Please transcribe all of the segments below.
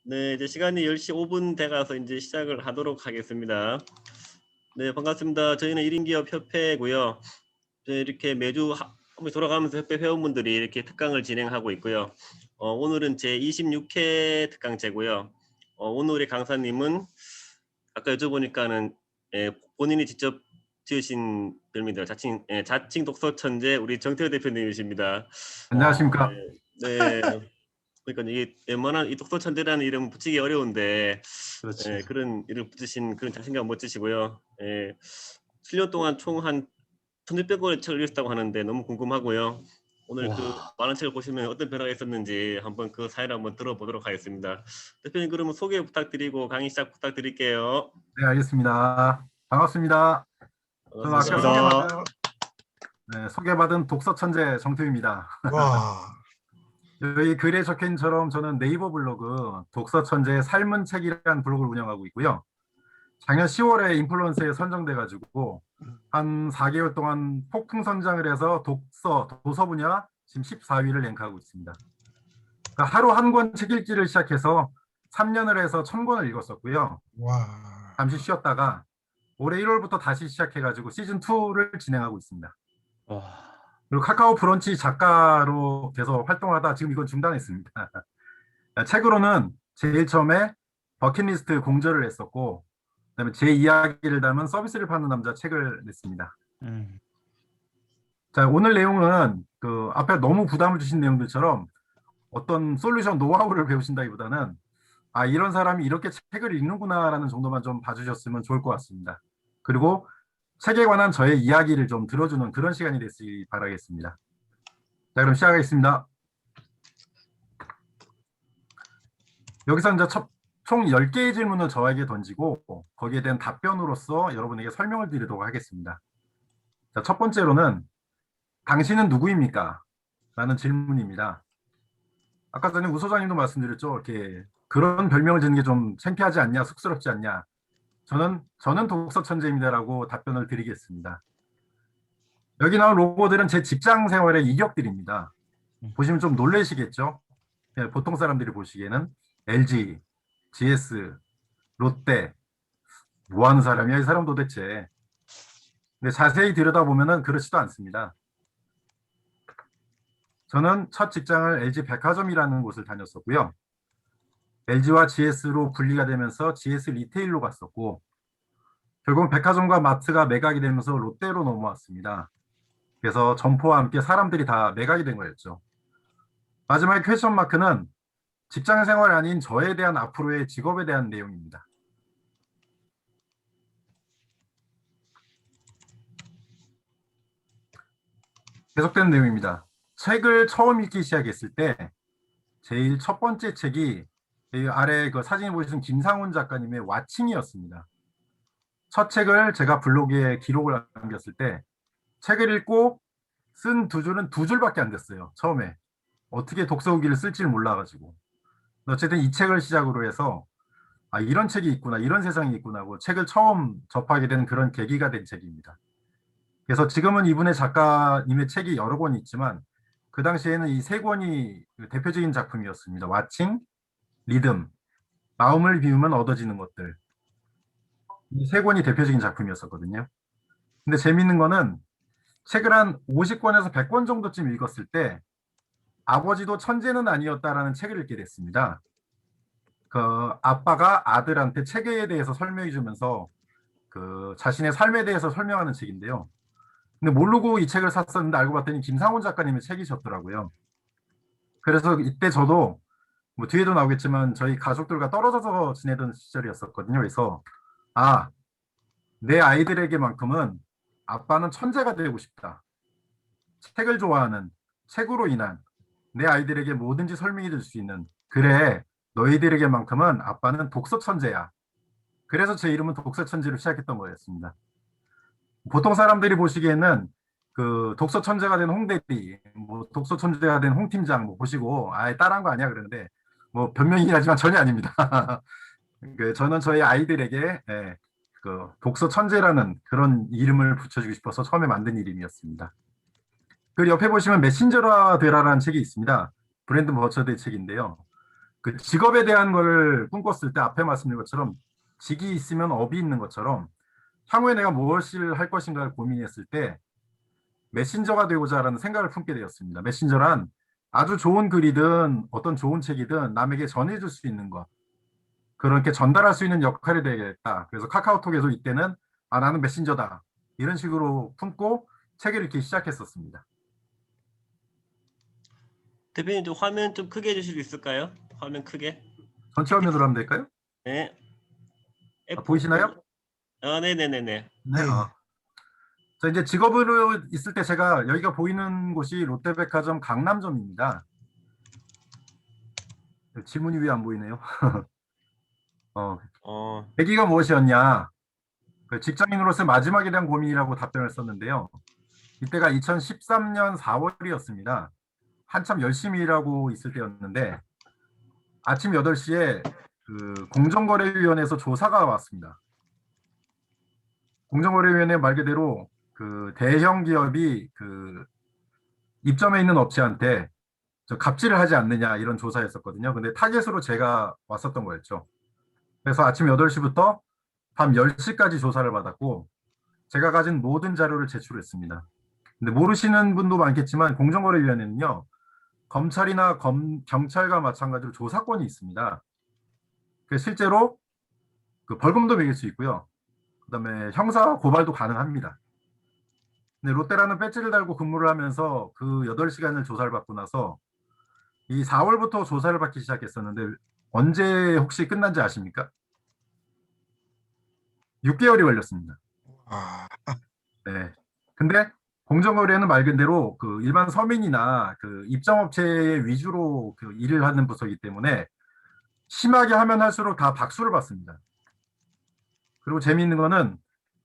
네, 이제 시간이 10시 5분 돼가서 이제 시작을 하도록 하겠습니다. 네, 반갑습니다. 저희는 1인 기업 협회고요. 이렇게 매주 한 번씩 돌아가면서 협회 회원분들이 이렇게 특강을 진행하고 있고요. 오늘은 제 26회 특강제고요. 오늘의 강사님은 아까 여쭤보니까는 본인이 직접 지으신 별명이다. 자칭 독서 천재 우리 정태호 대표님이십니다. 안녕하십니까. 네. 그러니까 이게 웬만한 이 독서 천재라는 이름 붙이기 어려운데 그렇지. 그런 이름 붙이신 그런 자신감 멋지시고요. 7년 동안 총 한 1,600권의 책을 읽었다고 하는데 너무 궁금하고요. 오늘 그 많은 책을 보시면 어떤 변화가 있었는지 한번 그 사연을 한번 들어보도록 하겠습니다. 대표님 그러면 소개 부탁드리고 강의 시작 부탁드릴게요. 네, 알겠습니다. 반갑습니다. 저는 아까 소개받은 독서 천재 정태우입니다. 와, 여기 글에 적힌 처럼 저는 네이버 블로그 독서 천재의 삶은 책이라는 블로그를 운영하고 있고요. 작년 10월에 인플루언서에 선정돼가지고 한 4개월 동안 폭풍 선장을 해서 도서 분야 지금 14위를 랭크하고 있습니다. 그러니까 하루 한 권 책 읽기를 시작해서 3년을 해서 1,000권을 읽었었고요. 와, 잠시 쉬었다가 올해 1월부터 다시 시작해가지고 시즌2를 진행하고 있습니다. 그리고 카카오 브런치 작가로 계속 활동하다 지금 이건 중단했습니다. 책으로는 제일 처음에 버킷리스트 공저를 했었고, 그다음에 제 이야기를 담은 서비스를 파는 남자 책을 냈습니다. 자, 오늘 내용은 그 앞에 너무 부담을 주신 내용들처럼 어떤 솔루션 노하우를 배우신다기보다는 아, 이런 사람이 이렇게 책을 읽는구나라는 정도만 좀 봐주셨으면 좋을 것 같습니다. 그리고 책에 관한 저의 이야기를 좀 들어주는 그런 시간이 됐으리 바라겠습니다. 자, 그럼 시작하겠습니다. 여기서 이제 총 10개의 질문을 저에게 던지고 거기에 대한 답변으로서 여러분에게 설명을 드리도록 하겠습니다. 자, 첫 번째로는 당신은 누구입니까? 라는 질문입니다. 아까 전에 우 소장님도 말씀드렸죠. 이렇게 그런 별명을 짓는 게 좀 창피하지 않냐, 쑥스럽지 않냐. 저는 독서 천재입니다라고 답변을 드리겠습니다. 여기 나온 로고들은 제 직장 생활의 이력들입니다. 보시면 좀 놀라시겠죠? 보통 사람들이 보시기에는 LG, GS, 롯데, 뭐 하는 사람이야, 이 사람 도대체. 근데 자세히 들여다보면 그렇지도 않습니다. 저는 첫 직장을 LG 백화점이라는 곳을 다녔었고요. LG와 GS로 분리가 되면서 GS 리테일로 갔었고, 결국 백화점과 마트가 매각이 되면서 롯데로 넘어왔습니다. 그래서 점포와 함께 사람들이 다 매각이 된 거였죠. 마지막에 퀘스천 마크는 직장 생활이 아닌 저에 대한 앞으로의 직업에 대한 내용입니다. 계속되는 내용입니다. 책을 처음 읽기 시작했을 때 제일 첫 번째 책이 이 아래 그 사진에 보시는 김상훈 작가님의 와칭이었습니다. 첫 책을 제가 블로그에 기록을 남겼을 때 책을 읽고 쓴 두 줄은 두 줄밖에 안 됐어요. 처음에 어떻게 독서 후기를 쓸지를 몰라가지고. 어쨌든 이 책을 시작으로 해서 아, 이런 책이 있구나, 이런 세상이 있구나 하고 책을 처음 접하게 된 그런 계기가 된 책입니다. 그래서 지금은 이분의 작가님의 책이 여러 권이 있지만 그 당시에는 이 세 권이 대표적인 작품이었습니다. 와칭, 리듬, 마음을 비우면 얻어지는 것들. 이 세 권이 대표적인 작품이었었거든요. 근데 재밌는 거는 책을 한 50권에서 100권 정도쯤 읽었을 때 아버지도 천재는 아니었다라는 책을 읽게 됐습니다. 그 아빠가 아들한테 책에 대해서 설명해 주면서 그 자신의 삶에 대해서 설명하는 책인데요. 근데 모르고 이 책을 샀었는데 알고 봤더니 김상훈 작가님의 책이셨더라고요. 그래서 이때 저도 뭐 뒤에도 나오겠지만 저희 가족들과 떨어져서 지내던 시절이었었거든요. 그래서 아, 내 아이들에게만큼은 아빠는 천재가 되고 싶다. 책을 좋아하는, 책으로 인한 내 아이들에게 뭐든지 설명해 줄 수 있는, 그래, 너희들에게만큼은 아빠는 독서 천재야. 그래서 제 이름은 독서 천재로 시작했던 거였습니다. 보통 사람들이 보시기에는 그 독서 천재가 된 홍대리, 뭐 독서 천재가 된 홍 팀장 뭐 보시고 아예 따라한 거 아니야 그러는데 뭐 변명이긴 하지만 전혀 아닙니다. 저는 저희 아이들에게 그 독서 천재라는 그런 이름을 붙여주고 싶어서 처음에 만든 이름이었습니다. 그리고 옆에 보시면 메신저라 되라라는 책이 있습니다. 브랜든 버처드의 책인데요. 그 직업에 대한 걸 꿈꿨을 때 앞에 말씀드린 것처럼 직이 있으면 업이 있는 것처럼 향후에 내가 무엇을 할 것인가를 고민했을 때 메신저가 되고자 하는 생각을 품게 되었습니다. 메신저란 아주 좋은 글이든 어떤 좋은 책이든 남에게 전해줄 수 있는 것, 그렇게 전달할 수 있는 역할이 되겠다. 그래서 카카오톡에서 이때는 아, 나는 메신저다. 이런 식으로 품고 책을 읽기 시작했었습니다. 대표님 좀 화면 좀 크게 해주실 수 있을까요? 화면 크게. 전체 화면으로 하면 될까요? 네. 아, 보이시나요? 네네네네. 네. 네. 자, 이제 직업으로 있을 때 제가 여기가 보이는 곳이 롯데백화점 강남점입니다. 지문이 왜 안 보이네요? 어, 계기가 무엇이었냐? 그 직장인으로서 마지막에 대한 고민이라고 답변을 썼는데요. 이때가 2013년 4월이었습니다. 한참 열심히 일하고 있을 때였는데 아침 8시에 그 공정거래위원회에서 조사가 왔습니다. 공정거래위원회 말 그대로 그 대형 기업이 그 입점해 있는 업체한테 저 갑질을 하지 않느냐 이런 조사였었거든요. 근데 타겟으로 제가 왔었던 거였죠. 그래서 아침 8시부터 밤 10시까지 조사를 받았고 제가 가진 모든 자료를 제출했습니다. 근데 모르시는 분도 많겠지만 공정거래위원회는요. 검찰이나 경찰과 마찬가지로 조사권이 있습니다. 그래서 실제로 그 벌금도 매길 수 있고요. 그다음에 형사 고발도 가능합니다. 근데 롯데라는 배지를 달고 근무를 하면서 그 8시간을 조사를 받고 나서 이 4월부터 조사를 받기 시작했었는데 언제 혹시 끝난지 아십니까? 6개월이 걸렸습니다. 아, 네. 근데 공정거래는 말 그대로 그 일반 서민이나 그 입점업체 위주로 그 일을 하는 부서이기 때문에 심하게 하면 할수록 다 박수를 받습니다. 그리고 재미있는 거는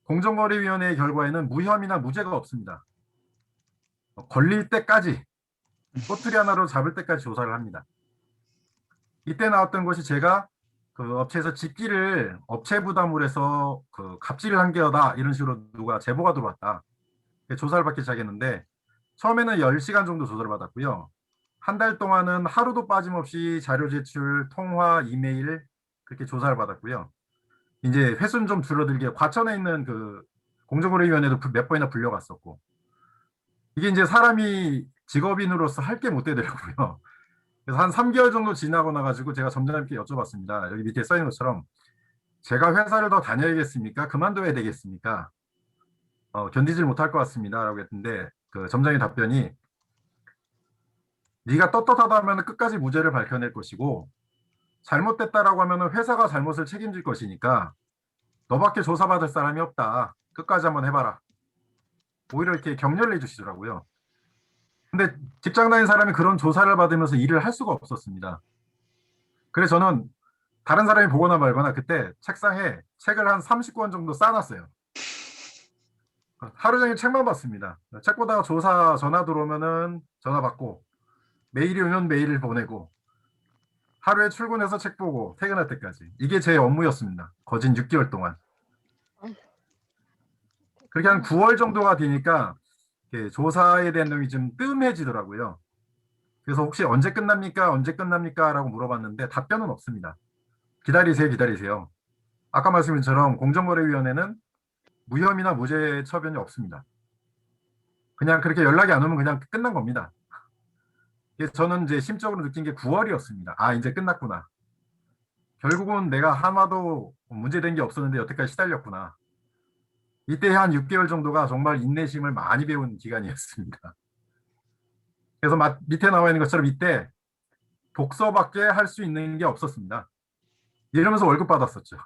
공정거래위원회의 결과에는 무혐의나 무죄가 없습니다. 걸릴 때까지 꼬투리 하나로 잡을 때까지 조사를 합니다. 이때 나왔던 것이 제가 그 업체에서 집기를 업체 부담으로 해서 그 갑질을 한 게다 이런 식으로 누가 제보가 들어왔다. 조사를 받기 시작했는데 처음에는 10시간 정도 조사를 받았고요. 한 달 동안은 하루도 빠짐없이 자료 제출, 통화, 이메일 그렇게 조사를 받았고요. 이제 횟수는 좀 줄어들게 과천에 있는 그 공정거래위원회도 몇 번이나 불려갔었고 이게 이제 사람이 직업인으로서 할 게 못 되더라고요. 그래서 한 3개월 정도 지나고 나가지고 제가 점장님께 여쭤봤습니다. 여기 밑에 써 있는 것처럼 제가 회사를 더 다녀야겠습니까? 그만둬야 되겠습니까? 견디질 못할 것 같습니다. 라고 했는데 그 점장의 답변이 네가 떳떳하다 하면 끝까지 무죄를 밝혀낼 것이고 잘못됐다라고 하면 회사가 잘못을 책임질 것이니까 너밖에 조사받을 사람이 없다. 끝까지 한번 해봐라. 오히려 이렇게 격려를 해주시더라고요. 근데 직장 다닌 사람이 그런 조사를 받으면서 일을 할 수가 없었습니다. 그래서 저는 다른 사람이 보거나 말거나 그때 책상에 책을 한 30권 정도 쌓아놨어요. 하루 종일 책만 봤습니다. 책 보다가 조사 전화 들어오면은 전화 받고 메일이 오면 메일을 보내고 하루에 출근해서 책 보고 퇴근할 때까지 이게 제 업무였습니다. 거진 6개월 동안. 그렇게 한 9월 정도가 되니까 조사에 대한 내용이 좀 뜸해지더라고요. 그래서 혹시 언제 끝납니까? 언제 끝납니까? 라고 물어봤는데 답변은 없습니다. 기다리세요, 기다리세요. 아까 말씀드린 것처럼 공정거래위원회는 무혐의나 무죄 처분이 없습니다. 그냥 그렇게 연락이 안 오면 그냥 끝난 겁니다. 그래서 저는 이제 심적으로 느낀 게 9월이었습니다. 아, 이제 끝났구나. 결국은 내가 하나도 문제된 게 없었는데 여태까지 시달렸구나. 이때 한 6개월 정도가 정말 인내심을 많이 배운 기간이었습니다. 그래서 밑에 나와 있는 것처럼 이때 독서밖에 할 수 있는 게 없었습니다. 이러면서 월급 받았었죠.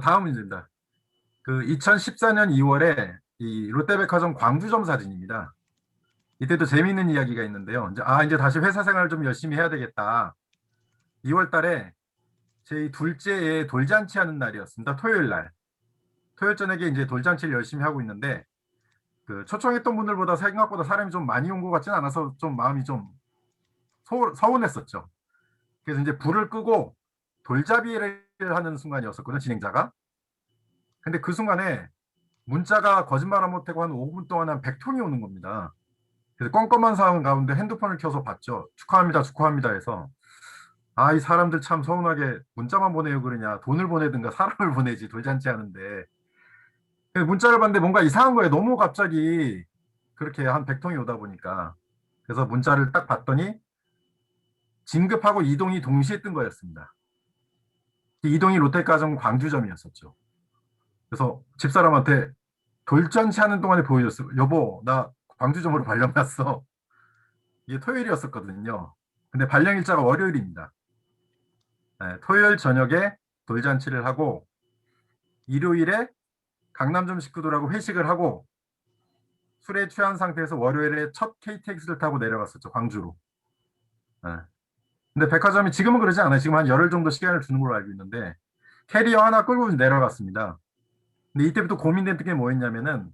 다음 문제입니다. 그 2014년 2월에 이 롯데백화점 광주점 사진입니다. 이때도 재미있는 이야기가 있는데요. 이제 다시 회사 생활을 좀 열심히 해야 되겠다. 2월 달에 제 둘째의 돌잔치 하는 날이었습니다. 토요일 날. 토요일 저녁에 이제 돌잔치를 열심히 하고 있는데 그 초청했던 분들보다 생각보다 사람이 좀 많이 온 것 같지는 않아서 좀 마음이 좀 서운했었죠. 그래서 이제 불을 끄고 돌잡이를 하는 순간이었었거든요, 진행자가. 근데 그 순간에 문자가 거짓말 안 못하고 한 5분 동안 한 100통이 오는 겁니다. 그래서 껌껌한 상황 가운데 핸드폰을 켜서 봤죠. 축하합니다, 축하합니다 해서 아, 이 사람들 참 서운하게 문자만 보내요 그러냐. 돈을 보내든가 사람을 보내지 돌잔치 하는데. 그래서 문자를 봤는데 뭔가 이상한 거예요. 너무 갑자기 그렇게 한 100통이 오다 보니까. 그래서 문자를 딱 봤더니 진급하고 이동이 동시에 뜬 거였습니다. 이동이 롯데가정 광주점이었었죠. 그래서 집사람한테 돌잔치 하는 동안에 보여줬어요. 여보, 나 광주점으로 발령 났어. 이게 토요일이었었거든요. 근데 발령일자가 월요일입니다. 네, 토요일 저녁에 돌잔치를 하고 일요일에 강남점 식구들하고 회식을 하고 술에 취한 상태에서 월요일에 첫 KTX를 타고 내려갔었죠. 광주로. 네. 근데 백화점이 지금은 그러지 않아요. 지금 한 열흘 정도 시간을 주는 걸로 알고 있는데 캐리어 하나 끌고 내려갔습니다. 근데 이때부터 고민됐던 게 뭐였냐면은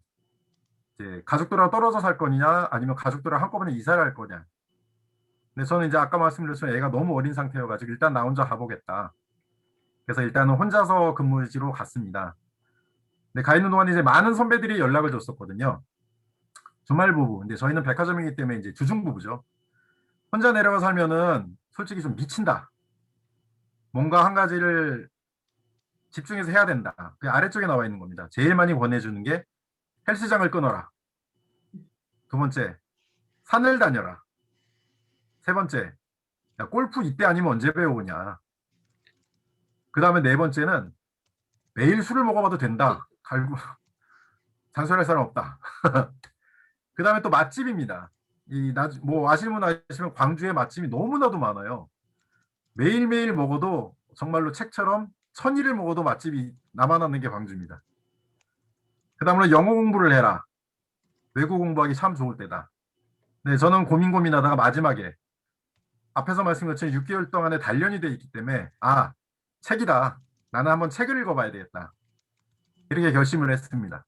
이제 가족들하고 떨어져 살 거냐 아니면 가족들하고 한꺼번에 이사를 할 거냐. 근데 저는 이제 아까 말씀드렸지만 애가 너무 어린 상태여가지고 일단 나 혼자 가보겠다. 그래서 일단은 혼자서 근무지로 갔습니다. 근데 가 있는 동안에 이제 많은 선배들이 연락을 줬었거든요. 주말 부부. 근데 저희는 백화점이기 때문에 이제 주중 부부죠. 혼자 내려가 살면은 솔직히 좀 미친다. 뭔가 한 가지를 집중해서 해야 된다. 그 아래쪽에 나와 있는 겁니다. 제일 많이 권해주는 게 헬스장을 끊어라. 두 번째, 산을 다녀라. 세 번째, 야, 골프 이때 아니면 언제 배우냐. 그 다음에 네 번째는 매일 술을 먹어봐도 된다. 갈고 장설할 사람 없다. 그 다음에 또 맛집입니다. 뭐 아시는 분 아시면 광주에 맛집이 너무나도 많아요. 매일매일 먹어도 정말로 책처럼 천일을 먹어도 맛집이 남아나는 게 광주입니다. 그 다음으로 영어 공부를 해라. 외국 공부하기 참 좋을 때다. 네, 저는 고민하다가 마지막에 앞에서 말씀드렸던 6개월 동안에 단련이 돼 있기 때문에 아, 책이다. 나는 한번 책을 읽어봐야 되겠다. 이렇게 결심을 했습니다.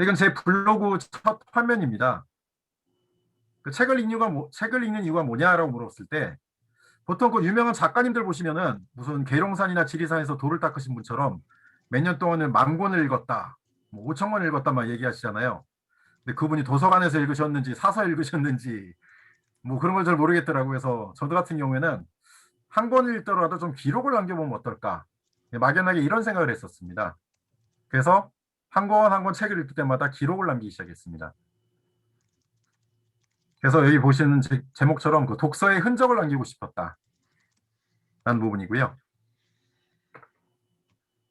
이건 제 블로그 첫 화면입니다. 그 책을 읽는 이유가 뭐냐라고 물었을 때 보통 그 유명한 작가님들 보시면은 무슨 계룡산이나 지리산에서 돌을 닦으신 분처럼 몇 년 동안은 10,000권을 읽었다, 뭐 5,000권 읽었다 막 얘기하시잖아요. 근데 그분이 도서관에서 읽으셨는지 사서 읽으셨는지 뭐 그런 걸 잘 모르겠더라고요. 그래서 저도 같은 경우에는 한 권을 읽더라도 좀 기록을 남겨보면 어떨까. 막연하게 이런 생각을 했었습니다. 그래서 한 권 한 권 책을 읽을 때마다 기록을 남기기 시작했습니다. 그래서 여기 보시는 제목처럼 그 독서의 흔적을 남기고 싶었다 라는 부분이고요.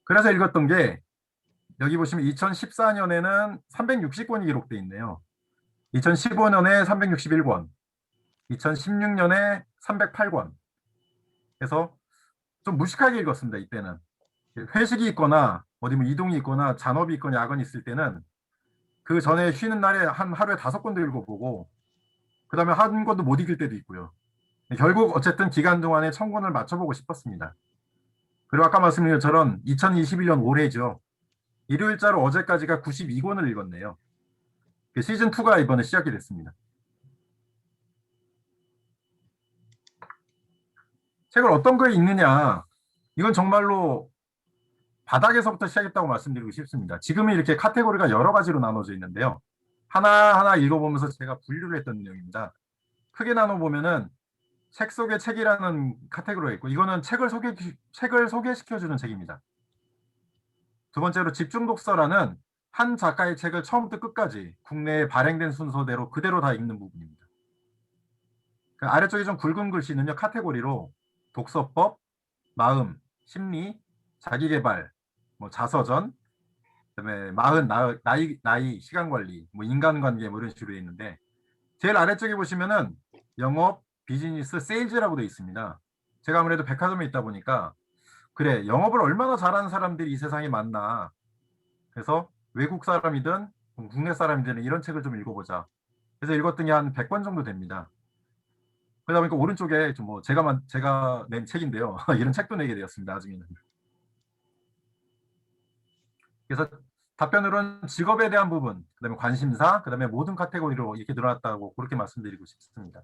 그래서 읽었던 게 여기 보시면 2014년에는 360권이 기록돼 있네요. 2015년에 361권, 2016년에 308권. 그래서 좀 무식하게 읽었습니다. 이때는 회식이 있거나 어디 뭐 이동이 있거나 잔업이 있거나 야근이 있을 때는 그 전에 쉬는 날에 한 하루에 5권도 읽어보고 그 다음에 한 권도 못 읽을 때도 있고요. 결국 어쨌든 기간 동안에 1,000권을 맞춰보고 싶었습니다. 그리고 아까 말씀드린 것처럼 2021년 올해죠. 일요일자로 어제까지가 92권을 읽었네요. 시즌2가 이번에 시작이 됐습니다. 책을 어떤 거에 읽느냐, 이건 정말로 바닥에서부터 시작했다고 말씀드리고 싶습니다. 지금은 이렇게 카테고리가 여러 가지로 나눠져 있는데요. 하나하나 읽어보면서 제가 분류를 했던 내용입니다. 크게 나눠보면은 책 속의 책이라는 카테고리가 있고, 이거는 책을 소개시켜주는 책입니다. 두 번째로 집중 독서라는 한 작가의 책을 처음부터 끝까지 국내에 발행된 순서대로 그대로 다 읽는 부분입니다. 그 아래쪽에 좀 굵은 글씨는요, 카테고리로 독서법, 마음, 심리, 자기계발, 뭐 자서전, 그다음에 나이, 시간관리, 뭐 인간관계 뭐 이런 식으로 있는데 제일 아래쪽에 보시면은 영업, 비즈니스, 세일즈라고 되어 있습니다. 제가 아무래도 백화점에 있다 보니까 그래, 영업을 얼마나 잘하는 사람들이 이 세상에 많나. 그래서 외국 사람이든 국내 사람이든 이런 책을 좀 읽어보자. 그래서 읽었던 게 한 100권 정도 됩니다. 그러다 보니까 오른쪽에 좀 뭐 제가 낸 책인데요. 이런 책도 내게 되었습니다. 나중에는. 그래서 답변으로는 직업에 대한 부분, 그다음에 관심사, 그다음에 모든 카테고리로 이렇게 늘어났다고 그렇게 말씀드리고 싶습니다.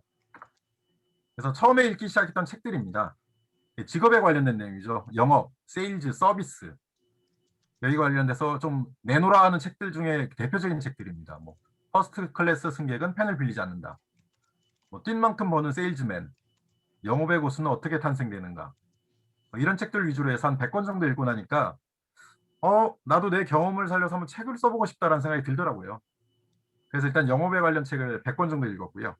그래서 처음에 읽기 시작했던 책들입니다. 직업에 관련된 내용이죠. 영업, 세일즈, 서비스. 여기 관련돼서 좀 내놓으라 하는 책들 중에 대표적인 책들입니다. 뭐 퍼스트 클래스 승객은 펜을 빌리지 않는다. 뭐 뛴 만큼 버는 세일즈맨, 영업의 고수는 어떻게 탄생되는가. 뭐 이런 책들 위주로 해서 한 100권 정도 읽고 나니까 나도 내 경험을 살려서 한번 책을 써보고 싶다라는 생각이 들더라고요. 그래서 일단 영업에 관련 책을 100권 정도 읽었고요.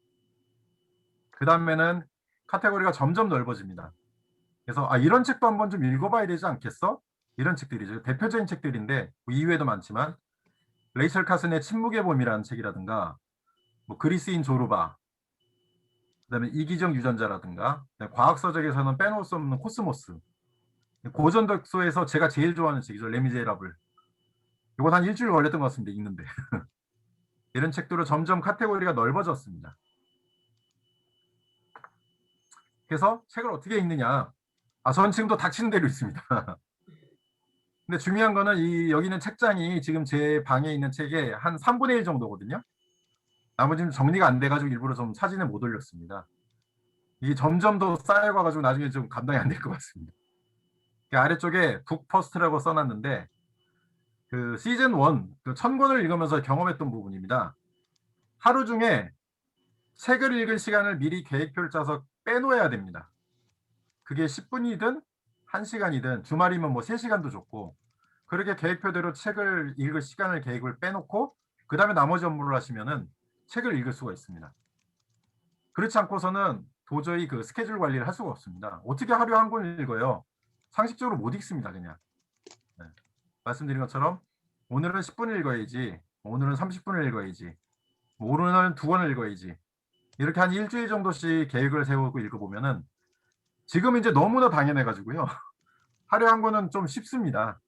그 다음에는 카테고리가 점점 넓어집니다. 그래서 이런 책도 한번 좀 읽어봐야 되지 않겠어? 이런 책들이죠. 대표적인 책들인데 뭐 이외에도 많지만 레이첼 카슨의 침묵의 봄이라는 책이라든가 뭐 그리스인 조르바, 그다음에 이기적 유전자라든가 과학서적에서는 빼놓을 수 없는 코스모스, 고전 독서에서 제가 제일 좋아하는 책이죠. 레미제라블. 이건 한 일주일 걸렸던 것 같습니다. 읽는데. 이런 책들로 점점 카테고리가 넓어졌습니다. 그래서 책을 어떻게 읽느냐. 저는 지금도 닥치는 대로 있습니다. 근데 중요한 거는 여기 있는 책장이 지금 제 방에 있는 책의 한 3분의 1 정도거든요. 나머지는 정리가 안 돼가지고 일부러 좀 사진을 못 올렸습니다. 이게 점점 더 쌓여가지고 나중에 좀 감당이 안 될 것 같습니다. 아래쪽에 북 퍼스트라고 써놨는데 그 시즌 1, 그 1000권을 읽으면서 경험했던 부분입니다. 하루 중에 책을 읽을 시간을 미리 계획표를 짜서 빼놓아야 됩니다. 그게 10분이든 1시간이든 주말이면 뭐 3시간도 좋고 그렇게 계획표대로 책을 읽을 시간을 계획을 빼놓고 그 다음에 나머지 업무를 하시면은 책을 읽을 수가 있습니다. 그렇지 않고서는 도저히 그 스케줄 관리를 할 수가 없습니다. 어떻게 하루에 한 권을 읽어요? 상식적으로 못 읽습니다, 그냥. 네. 말씀드린 것처럼 오늘은 10분을 읽어야지, 오늘은 30분을 읽어야지, 오늘은 2권을 읽어야지. 이렇게 한 일주일 정도씩 계획을 세우고 읽어보면은 지금 이제 너무나 당연해가지고요. 하루에 한 권은 좀 쉽습니다.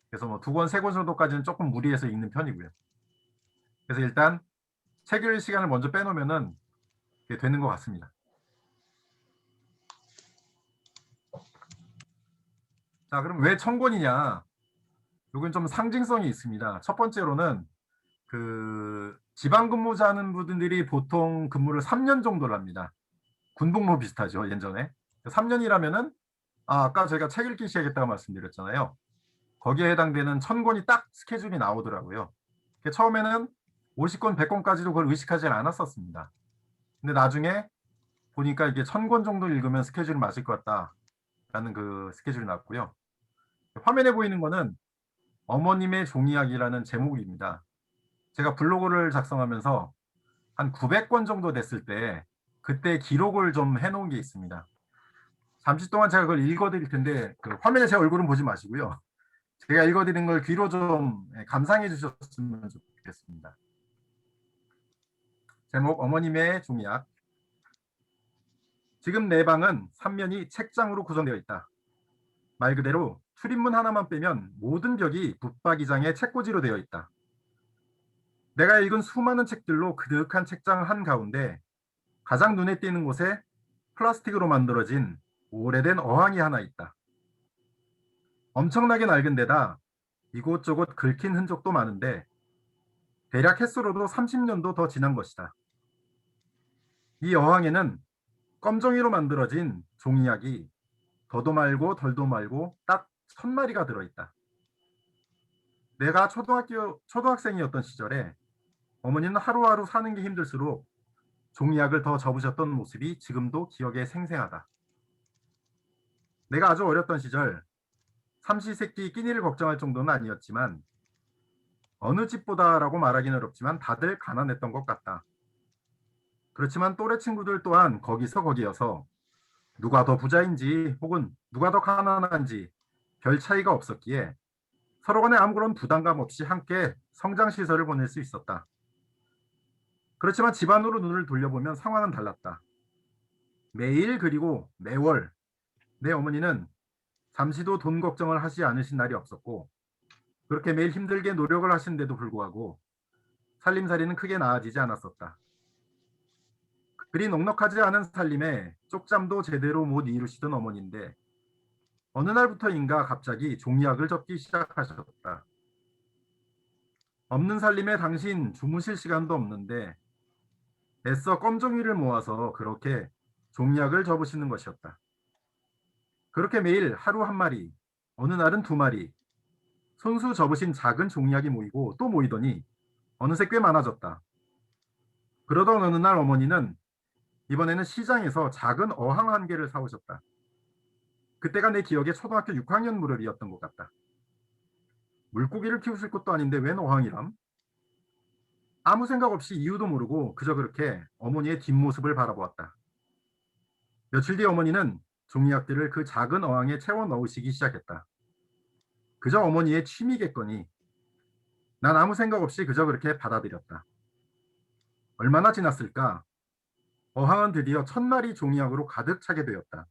그래서 뭐 2권, 3권 정도까지는 조금 무리해서 읽는 편이고요. 그래서 일단 책 읽을 시간을 먼저 빼놓으면은 되는 것 같습니다. 자, 그럼 왜 1000권이냐? 이건 좀 상징성이 있습니다. 첫 번째로는 그 지방 근무자는 분들이 보통 근무를 3년 정도를 합니다. 군복무 비슷하죠, 예전에. 3년이라면은 아까 저희가 책 읽기 시작했다고 말씀드렸잖아요. 거기에 해당되는 1000권이 딱 스케줄이 나오더라고요. 처음에는 50권, 100권까지도 그걸 의식하지 않았었습니다. 근데 나중에 보니까 이게 1000권 정도 읽으면 스케줄이 맞을 것 같다라는 그 스케줄이 났고요. 화면에 보이는 거는 어머님의 종이학이라는 제목입니다. 제가 블로그를 작성하면서 한 900권 정도 됐을 때 그때 기록을 좀 해놓은 게 있습니다. 잠시 동안 제가 그걸 읽어드릴 텐데 그 화면에 제 얼굴은 보지 마시고요. 제가 읽어드린 걸 귀로 좀 감상해 주셨으면 좋겠습니다. 제목 어머님의 종이학. 지금 내 방은 3면이 책장으로 구성되어 있다. 말 그대로 출입문 하나만 빼면 모든 벽이 붙박이장의 책꽂이로 되어 있다. 내가 읽은 수많은 책들로 그득한 책장 한가운데 가장 눈에 띄는 곳에 플라스틱으로 만들어진 오래된 어항이 하나 있다. 엄청나게 낡은 데다 이곳저곳 긁힌 흔적도 많은데 대략 횟수로도 30년도 더 지난 것이다. 이 어항에는 검정이로 만들어진 종이약이 더도 말고 덜도 말고 딱 1000마리가 들어있다. 내가 초등학생이었던 시절에 어머니는 하루하루 사는 게 힘들수록 종이약을 더 접으셨던 모습이 지금도 기억에 생생하다. 내가 아주 어렸던 시절 삼시세끼 끼니를 걱정할 정도는 아니었지만 어느 집보다라고 말하기는 어렵지만 다들 가난했던 것 같다. 그렇지만 또래 친구들 또한 거기서 거기여서 누가 더 부자인지 혹은 누가 더 가난한지 별 차이가 없었기에 서로 간에 아무런 부담감 없이 함께 성장시설을 보낼 수 있었다. 그렇지만 집안으로 눈을 돌려보면 상황은 달랐다. 매일 그리고 매월 내 어머니는 잠시도 돈 걱정을 하지 않으신 날이 없었고 그렇게 매일 힘들게 노력을 하시는데도 불구하고 살림살이는 크게 나아지지 않았었다. 그리 넉넉하지 않은 살림에 쪽잠도 제대로 못 이루시던 어머니인데 어느 날부터인가 갑자기 종이약을 접기 시작하셨다. 없는 살림에 당신 주무실 시간도 없는데 애써 껌종이를 모아서 그렇게 종이약을 접으시는 것이었다. 그렇게 매일 하루 한 마리, 어느 날은 2마리, 손수 접으신 작은 종이약이 모이고 또 모이더니 어느새 꽤 많아졌다. 그러던 어느 날 어머니는 이번에는 시장에서 작은 어항 한 개를 사오셨다. 그때가 내 기억에 초등학교 6학년 무렵이었던 것 같다. 물고기를 키우실 것도 아닌데 웬 어항이람? 아무 생각 없이 이유도 모르고 그저 그렇게 어머니의 뒷모습을 바라보았다. 며칠 뒤 어머니는 종이약들을 그 작은 어항에 채워 넣으시기 시작했다. 그저 어머니의 취미겠거니 난 아무 생각 없이 그저 그렇게 받아들였다. 얼마나 지났을까? 어항은 드디어 1000마리 종이약으로 가득 차게 되었다.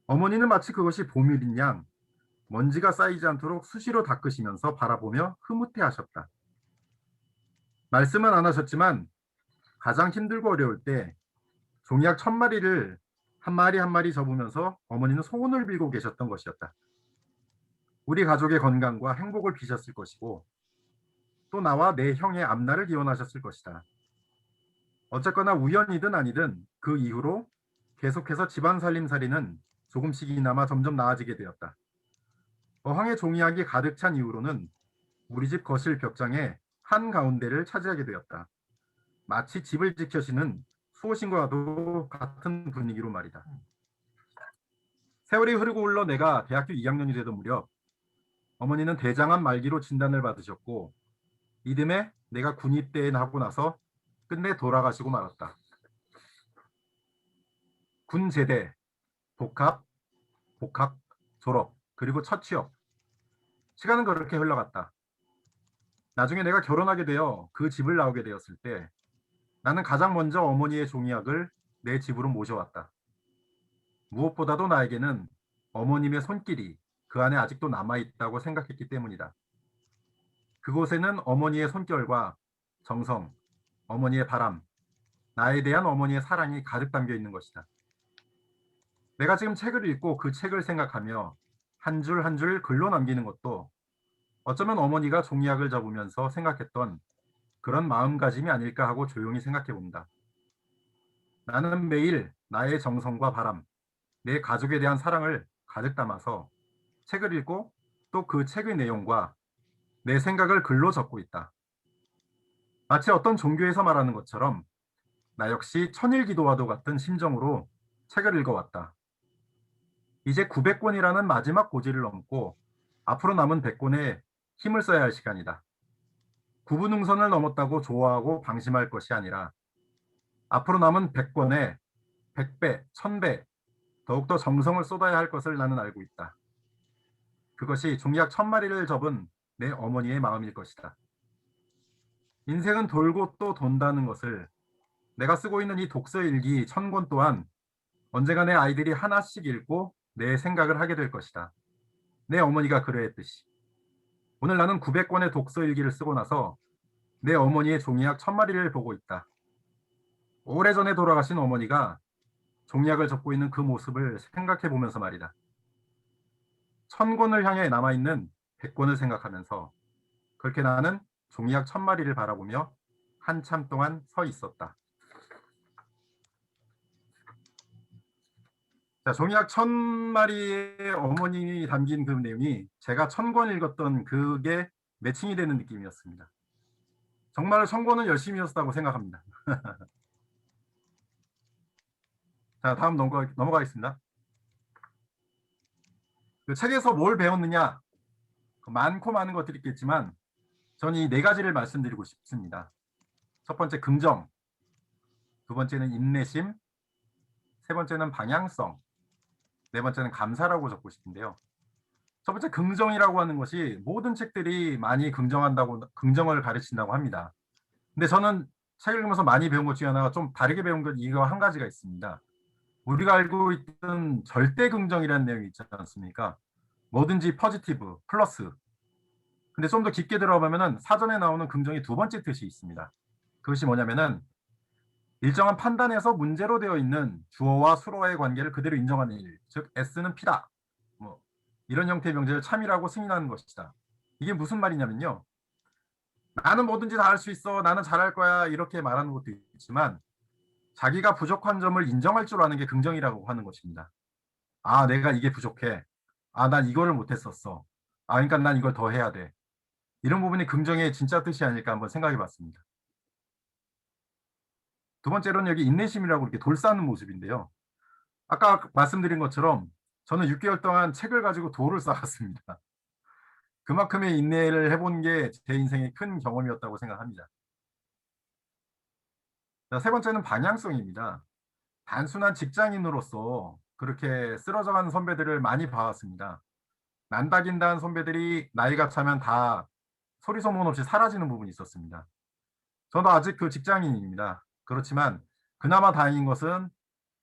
어머니는 마치 그것이 보물인 양 먼지가 쌓이지 않도록 수시로 닦으시면서 바라보며 흐뭇해하셨다. 말씀은 안 하셨지만 가장 힘들고 어려울 때 종이약 1000마리를 한 마리 한 마리 접으면서 어머니는 소원을 빌고 계셨던 것이었다. 우리 가족의 건강과 행복을 비셨을 것이고 또 나와 내 형의 앞날을 기원하셨을 것이다. 어쨌거나 우연이든 아니든 그 이후로 계속해서 집안 살림살이는 조금씩이나마 점점 나아지게 되었다. 어항에 종이약이 가득 찬 이후로는 우리 집 거실 벽장의 한가운데를 차지하게 되었다. 마치 집을 지켜시는 수호신과도 같은 분위기로 말이다. 세월이 흐르고 흘러 내가 대학교 2학년이 되던 무렵 어머니는 대장암 말기로 진단을 받으셨고 이듬해 내가 군입대에 하고 나서 끝내 돌아가시고 말았다. 군 제대, 복합, 복학, 졸업, 그리고 첫 취업. 시간은 그렇게 흘러갔다. 나중에 내가 결혼하게 되어 그 집을 나오게 되었을 때 나는 가장 먼저 어머니의 종이약을 내 집으로 모셔왔다. 무엇보다도 나에게는 어머님의 손길이 그 안에 아직도 남아있다고 생각했기 때문이다. 그곳에는 어머니의 손결과 정성, 어머니의 바람, 나에 대한 어머니의 사랑이 가득 담겨 있는 것이다. 내가 지금 책을 읽고 그 책을 생각하며 한 줄 한 줄 글로 남기는 것도 어쩌면 어머니가 종이약을 접으면서 생각했던 그런 마음가짐이 아닐까 하고 조용히 생각해 봅니다. 나는 매일 나의 정성과 바람, 내 가족에 대한 사랑을 가득 담아서 책을 읽고 또 그 책의 내용과 내 생각을 글로 적고 있다. 마치 어떤 종교에서 말하는 것처럼 나 역시 천일기도와도 같은 심정으로 책을 읽어왔다. 이제 900권이라는 마지막 고지를 넘고 앞으로 남은 100권에 힘을 써야 할 시간이다. 구분응선을 넘었다고 좋아하고 방심할 것이 아니라 앞으로 남은 100권에 100배, 1000배 더욱더 정성을 쏟아야 할 것을 나는 알고 있다. 그것이 종이약 1000마리를 접은 내 어머니의 마음일 것이다. 인생은 돌고 또 돈다는 것을 내가 쓰고 있는 이 독서일기 1000권 또한 언젠가 내 아이들이 하나씩 읽고 내 생각을 하게 될 것이다. 내 어머니가 그러했듯이. 오늘 나는 900권의 독서일기를 쓰고 나서 내 어머니의 종이약 1000마리를 보고 있다. 오래전에 돌아가신 어머니가 종이약을 접고 있는 그 모습을 생각해 보면서 말이다. 1000권을 향해 남아있는 100권을 생각하면서 그렇게 나는 종이약 1000마리를 바라보며 한참 동안 서 있었다. 자, 종이약 1000마리의 어머님이 담긴 그 내용이 제가 1000권 읽었던 그게 매칭이 되는 느낌이었습니다. 정말 1000권은 열심히 썼다고 생각합니다. 자, 다음 넘어가겠습니다. 그 책에서 뭘 배웠느냐? 많고 많은 것들이 있겠지만 저는 이 4가지를 말씀드리고 싶습니다. 첫 번째 긍정, 두 번째는 인내심, 세 번째는 방향성, 네 번째는 감사라고 적고 싶은데요. 첫 번째 긍정이라고 하는 것이 모든 책들이 많이 긍정을 가르친다고 합니다. 근데 저는 책을 읽으면서 많이 배운 것 중에 하나가 좀 다르게 배운 것 이거 한 가지가 있습니다. 우리가 알고 있던 절대 긍정이라는 내용이 있지 않습니까? 뭐든지 포지티브, 플러스. 근데 좀 더 깊게 들어보면은 사전에 나오는 긍정의 두 번째 뜻이 있습니다. 그것이 뭐냐면은 일정한 판단에서 문제로 되어 있는 주어와 수어의 관계를 그대로 인정하는 일, 즉 S는 P다. 뭐 이런 형태의 명제를 참이라고 승인하는 것이다. 이게 무슨 말이냐면요. 나는 뭐든지 다 할 수 있어. 나는 잘할 거야. 이렇게 말하는 것도 있지만 자기가 부족한 점을 인정할 줄 아는 게 긍정이라고 하는 것입니다. 아, 내가 이게 부족해. 아, 난 이거를 못했었어. 그러니까 난 이걸 더 해야 돼. 이런 부분이 긍정의 진짜 뜻이 아닐까 한번 생각해 봤습니다. 두 번째로는 여기 인내심이라고 이렇게 돌 쌓는 모습인데요. 아까 말씀드린 것처럼 저는 6개월 동안 책을 가지고 돌을 쌓았습니다. 그만큼의 인내를 해본 게 제 인생의 큰 경험이었다고 생각합니다. 자, 세 번째는 방향성입니다. 단순한 직장인으로서 그렇게 쓰러져가는 선배들을 많이 봐왔습니다. 난다긴다한 선배들이 나이가 차면 다 소리 소문 없이 사라지는 부분이 있었습니다. 저도 아직 그 직장인입니다. 그렇지만 그나마 다행인 것은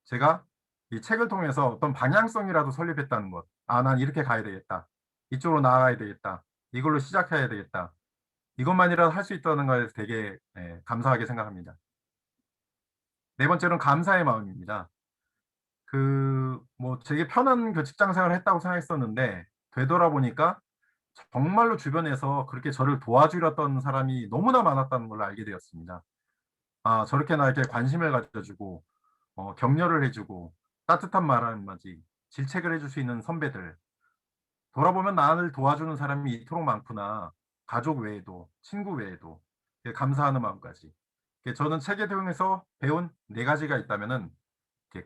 제가 이 책을 통해서 어떤 방향성이라도 설립했다는 것. 난 이렇게 가야 되겠다. 이쪽으로 나아가야 되겠다. 이걸로 시작해야 되겠다. 이것만이라도 할 수 있다는 것에 되게 감사하게 생각합니다. 네 번째로는 감사의 마음입니다. 되게 편한 그 직장 생활을 했다고 생각했었는데 되돌아보니까 정말로 주변에서 그렇게 저를 도와주렸던 사람이 너무나 많았다는 걸 알게 되었습니다. 저렇게 나에게 관심을 가져주고 격려를 해주고 따뜻한 말 한마디, 질책을 해줄 수 있는 선배들. 돌아보면 나를 도와주는 사람이 이토록 많구나. 가족 외에도, 친구 외에도 감사하는 마음까지. 저는 책에 통해서 배운 네 가지가 있다면은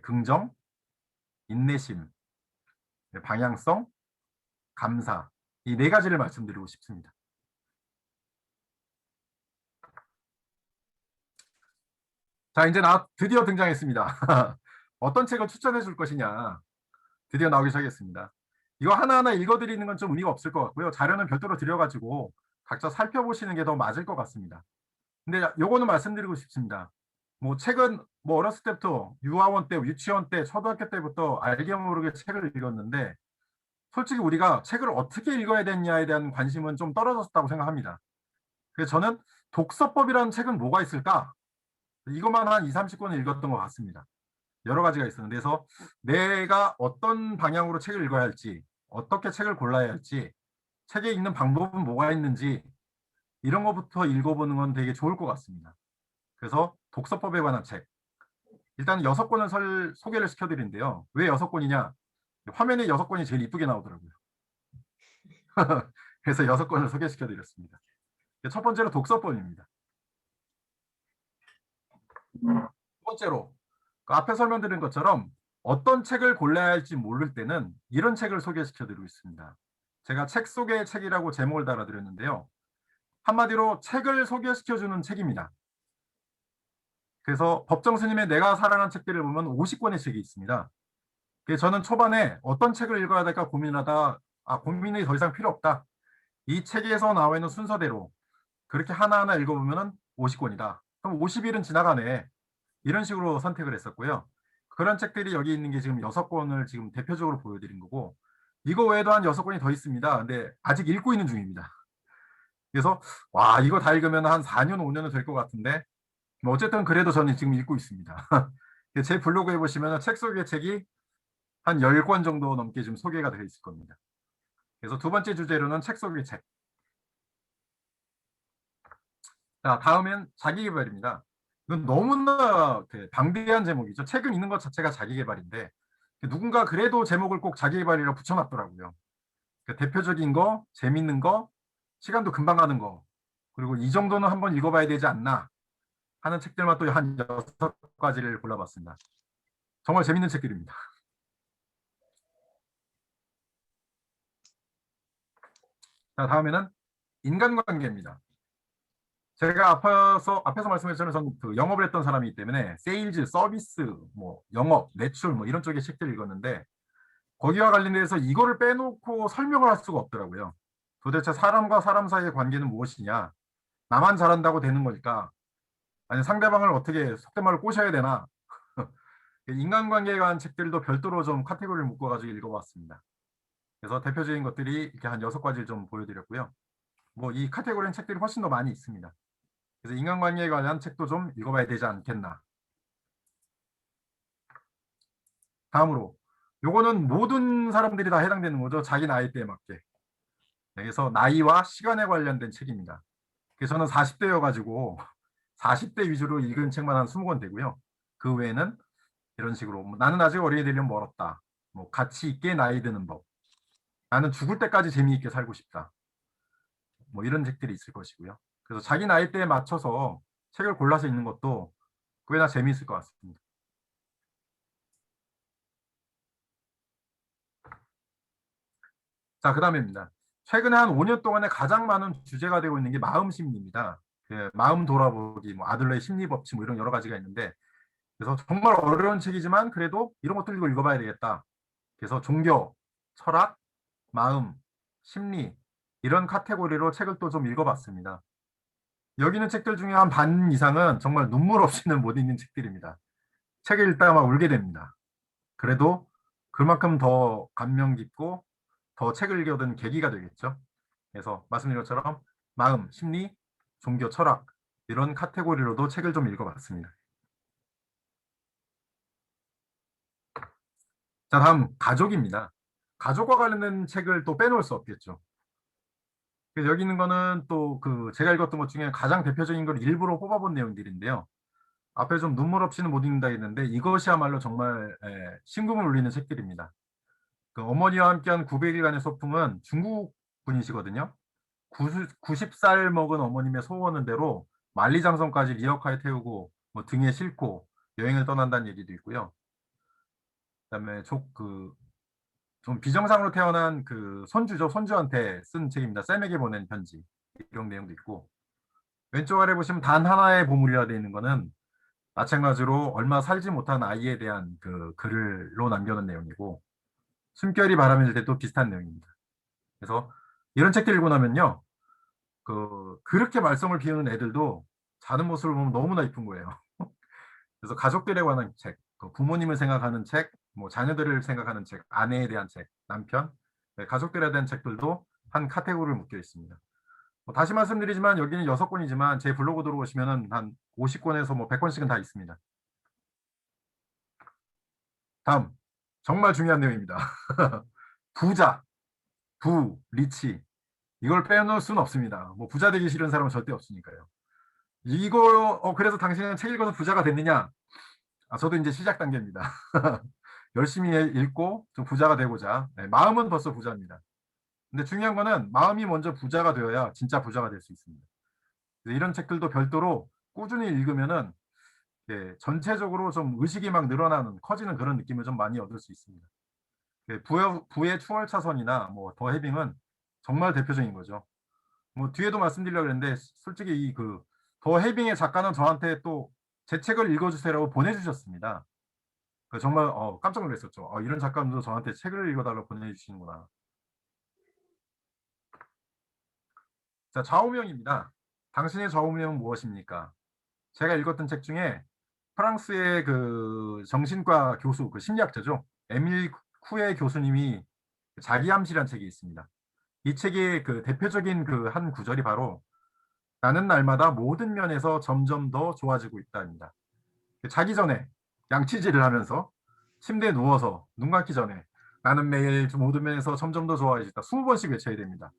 긍정, 인내심, 방향성, 감사. 이 네 가지를 말씀드리고 싶습니다. 자, 이제 드디어 등장했습니다. 어떤 책을 추천해 줄 것이냐. 드디어 나오기 시작했습니다. 이거 하나하나 읽어드리는 건 좀 의미가 없을 것 같고요. 자료는 별도로 드려가지고 각자 살펴보시는 게 더 맞을 것 같습니다. 근데 요거는 말씀드리고 싶습니다. 책은 어렸을 때부터 유아원 때, 유치원 때, 초등학교 때부터 알게 모르게 책을 읽었는데 솔직히 우리가 책을 어떻게 읽어야 되느냐에 대한 관심은 좀 떨어졌다고 생각합니다. 그래서 저는 독서법이라는 책은 뭐가 있을까? 이것만 한 2, 30권을 읽었던 것 같습니다. 여러 가지가 있었는데 그래서 내가 어떤 방향으로 책을 읽어야 할지, 어떻게 책을 골라야 할지, 책에 있는 방법은 뭐가 있는지 이런 것부터 읽어보는 건 되게 좋을 것 같습니다. 그래서 독서법에 관한 책. 일단 6권을 소개를 시켜드리는데요. 왜 6권이냐? 화면에 6권이 제일 이쁘게 나오더라고요. 그래서 6권을 소개시켜드렸습니다. 첫 번째로 독서법입니다. 두 번째로 앞에 설명드린 것처럼 어떤 책을 골라야 할지 모를 때는 이런 책을 소개시켜드리고 있습니다. 제가 책 속의 책이라고 제목을 달아드렸는데요. 한마디로 책을 소개시켜주는 책입니다. 그래서 법정 스님의 내가 사랑한 책들을 보면 50권의 책이 있습니다. 그래서 저는 초반에 어떤 책을 읽어야 될까 고민하다 고민이 더 이상 필요 없다. 이 책에서 나와 있는 순서대로 그렇게 하나하나 읽어보면 50권이다. 그럼 50일은 지나가네. 이런 식으로 선택을 했었고요. 그런 책들이 여기 있는 게 지금 6권을 지금 대표적으로 보여드린 거고 이거 외에도 한 6권이 더 있습니다. 근데 아직 읽고 있는 중입니다. 그래서 이거 다 읽으면 한 4년, 5년은 될 것 같은데 어쨌든 그래도 저는 지금 읽고 있습니다. 제 블로그에 보시면 책 속의 책이 한 10권 정도 넘게 지금 소개가 되어 있을 겁니다. 그래서 두 번째 주제로는 책 속의 책. 자, 다음엔 자기계발입니다. 이건 너무나 방대한 제목이죠. 책을 읽는 것 자체가 자기계발인데 누군가 그래도 제목을 꼭 자기계발이라고 붙여놨더라고요. 대표적인 거, 재밌는 거, 시간도 금방 가는 거, 그리고 이 정도는 한번 읽어봐야 되지 않나 하는 책들만 또 한 6가지를 골라봤습니다. 정말 재밌는 책들입니다. 자, 다음에는 인간관계입니다. 제가 앞에서 말씀드렸잖아요. 저는 그 영업을 했던 사람이기 때문에 세일즈, 서비스, 영업, 매출 이런 쪽의 책들을 읽었는데 거기와 관련돼서 이거를 빼놓고 설명을 할 수가 없더라고요. 도대체 사람과 사람 사이의 관계는 무엇이냐? 나만 잘한다고 되는 걸까? 아니 상대방을 어떻게 속된 말로 꼬셔야 되나? 인간관계에 관한 책들도 별도로 좀 카테고리를 묶어가지고 읽어봤습니다. 그래서 대표적인 것들이 이렇게 한 6가지를 좀 보여드렸고요. 이 카테고리는 책들이 훨씬 더 많이 있습니다. 그래서 인간관계에 관한 책도 좀 읽어봐야 되지 않겠나. 다음으로 요거는 모든 사람들이 다 해당되는 거죠. 자기 나이대에 맞게. 그래서 나이와 시간에 관련된 책입니다. 그래서 저는 40대여가지고 40대 위주로 읽은 책만 한 20권 되고요. 그 외에는 이런 식으로 나는 아직 어린이 되려면 멀었다. 가치 있게 나이 드는 법. 나는 죽을 때까지 재미있게 살고 싶다. 뭐 이런 책들이 있을 것이고요. 그래서 자기 나이대에 맞춰서 책을 골라서 읽는 것도 꽤나 재미있을 것 같습니다. 자, 그 다음입니다. 최근에 한 5년 동안에 가장 많은 주제가 되고 있는 게 마음 심리입니다. 마음 돌아보기, 뭐 아들러의 심리 법칙, 뭐 이런 여러 가지가 있는데, 그래서 정말 어려운 책이지만 그래도 이런 것들 읽어봐야 되겠다. 그래서 종교, 철학, 마음, 심리 이런 카테고리로 책을 또 좀 읽어봤습니다. 여기 있는 책들 중에 한 반 이상은 정말 눈물 없이는 못 읽는 책들입니다. 책을 읽다가 막 울게 됩니다. 그래도 그만큼 더 감명 깊고 더 책을 읽어둔 계기가 되겠죠. 그래서 말씀드린 것처럼 마음, 심리, 종교, 철학 이런 카테고리로도 책을 좀 읽어봤습니다. 자, 다음 가족입니다. 가족과 관련된 책을 또 빼놓을 수 없겠죠. 그래서 여기 있는 거는 또 그 제가 읽었던 것 중에 가장 대표적인 걸 일부러 뽑아본 내용들인데요. 앞에 좀 눈물 없이는 못 읽는다 했는데 이것이야말로 정말 심금을 울리는 책들입니다. 그 어머니와 함께한 900일간의 소풍은 중국 분이시거든요. 90살 먹은 어머님의 소원은 대로 만리장성까지 리어카에 태우고 뭐 등에 싣고 여행을 떠난다는 얘기도 있고요. 그다음에 좀 비정상으로 태어난 그 손주죠. 손주한테 쓴 책입니다. 쌤에게 보낸 편지. 이런 내용도 있고. 왼쪽 아래 보시면 단 하나의 보물이라 되어 있는 거는 마찬가지로 얼마 살지 못한 아이에 대한 그 글로 남겨놓은 내용이고 숨결이 바람이 들 때도 비슷한 내용입니다. 그래서 이런 책들 읽고 나면요. 그렇게 말썽을 피우는 애들도 자는 모습을 보면 너무나 이쁜 거예요. 그래서 가족들에 관한 책, 부모님을 생각하는 책, 뭐 자녀들을 생각하는 책, 아내에 대한 책, 남편, 가족들에 대한 책들도 한 카테고리를 묶여 있습니다. 다시 말씀드리지만 여기는 6권이지만 제 블로그 들어오시면 한 50권에서 뭐 100권씩은 다 있습니다. 다음, 정말 중요한 내용입니다. 부자, 리치. 이걸 빼놓을 수는 없습니다. 뭐 부자 되기 싫은 사람은 절대 없으니까요. 그래서 당신은 책 읽어서 부자가 됐느냐? 저도 이제 시작 단계입니다. 열심히 읽고 좀 부자가 되고자. 네, 마음은 벌써 부자입니다. 근데 중요한 거는 마음이 먼저 부자가 되어야 진짜 부자가 될 수 있습니다. 이런 책들도 별도로 꾸준히 읽으면은 전체적으로 좀 의식이 막 늘어나는 커지는 그런 느낌을 좀 많이 얻을 수 있습니다. 부의 추월차선이나 뭐 더 해빙은 정말 대표적인 거죠. 뭐 뒤에도 말씀드리려고 했는데 솔직히 더 해빙의 작가는 저한테 또 제 책을 읽어주세요라고 보내주셨습니다. 정말 깜짝 놀랐었죠. 이런 작가님도 저한테 책을 읽어달라고 보내주시는구나. 자, 좌우명입니다. 당신의 좌우명은 무엇입니까? 제가 읽었던 책 중에 프랑스의 그 정신과 교수, 그 심리학자죠. 에밀 쿠에 교수님이 자기암시라는 책이 있습니다. 이 책의 그 대표적인 그 한 구절이 바로 나는 날마다 모든 면에서 점점 더 좋아지고 있다입니다. 자기 전에 양치질을 하면서 침대에 누워서 눈 감기 전에 나는 매일 모든 면에서 점점 더 좋아지다 20번씩 외쳐야 됩니다.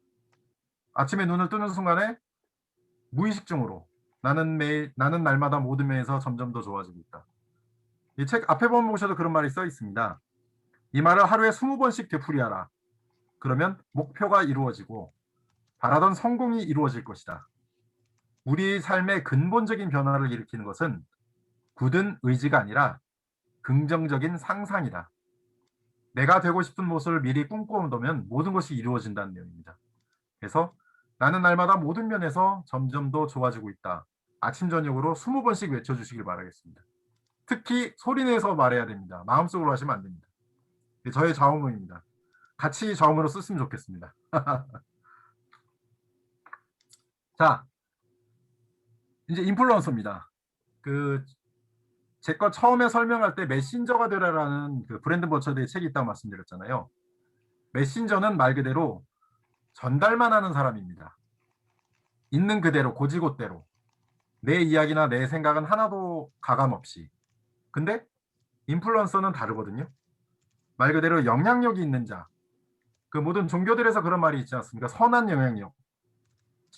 아침에 눈을 뜨는 순간에 무의식 중으로 나는 날마다 모든 면에서 점점 더 좋아지고 있다. 이 책 앞에 보셔도 그런 말이 써 있습니다. 이 말을 하루에 20번씩 되풀이하라. 그러면 목표가 이루어지고 바라던 성공이 이루어질 것이다. 우리의 삶의 근본적인 변화를 일으키는 것은 굳은 의지가 아니라 긍정적인 상상이다. 내가 되고 싶은 모습을 미리 꿈꿔온다면 모든 것이 이루어진다는 내용입니다. 그래서 나는 날마다 모든 면에서 점점 더 좋아지고 있다. 아침 저녁으로 20번씩 외쳐주시길 바라겠습니다. 특히 소리내서 말해야 됩니다. 마음속으로 하시면 안 됩니다. 저의 좌우명입니다. 같이 좌우명으로 썼으면 좋겠습니다. 자, 이제 인플루언서입니다. 제 거 처음에 설명할 때 메신저가 되라라는 그 브랜든 버처드의 책이 있다고 말씀드렸잖아요. 메신저는 말 그대로 전달만 하는 사람입니다. 있는 그대로 고지곳대로 내 이야기나 내 생각은 하나도 가감 없이. 근데 인플루언서는 다르거든요. 말 그대로 영향력이 있는 자. 그 모든 종교들에서 그런 말이 있지 않습니까? 선한 영향력.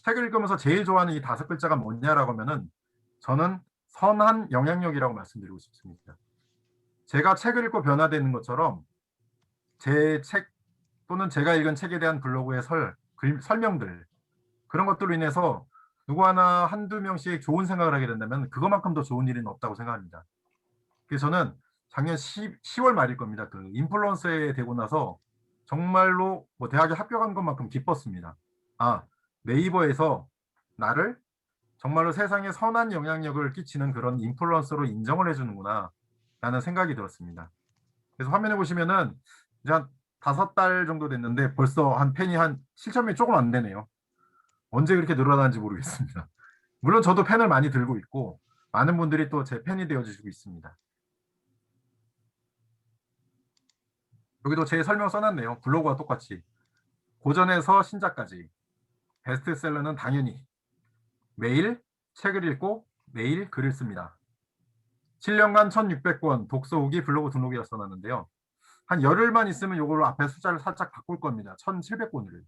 책을 읽으면서 제일 좋아하는 이 5글자가 뭐냐라고 하면은 저는 선한 영향력이라고 말씀드리고 싶습니다. 제가 책을 읽고 변화되는 것처럼 제 책 또는 제가 읽은 책에 대한 블로그의 설명들 그런 것들로 인해서 누구 하나 한두 명씩 좋은 생각을 하게 된다면 그것만큼 더 좋은 일은 없다고 생각합니다. 그래서 저는 작년 10월 말일 겁니다. 그 인플루언서에 되고 나서 정말로 뭐 대학에 합격한 것만큼 기뻤습니다. 아, 네이버에서 나를 정말로 세상에 선한 영향력을 끼치는 그런 인플루언서로 인정을 해주는구나 라는 생각이 들었습니다. 그래서 화면에 보시면은 이제 한 5달 정도 됐는데 벌써 한 팬이 한 7천 명이 조금 안 되네요. 언제 그렇게 늘어나는지 모르겠습니다. 물론 저도 팬을 많이 들고 있고 많은 분들이 또 제 팬이 되어주시고 있습니다. 여기도 제 설명 써놨네요. 블로그와 똑같이. 고전에서 신작까지. 베스트셀러는 당연히 매일 책을 읽고 매일 글을 씁니다. 7년간 1600권 독서 후기 블로그 등록이라 써놨는데요. 한 열흘만 있으면 이걸로 앞에 숫자를 살짝 바꿀 겁니다. 1700권을.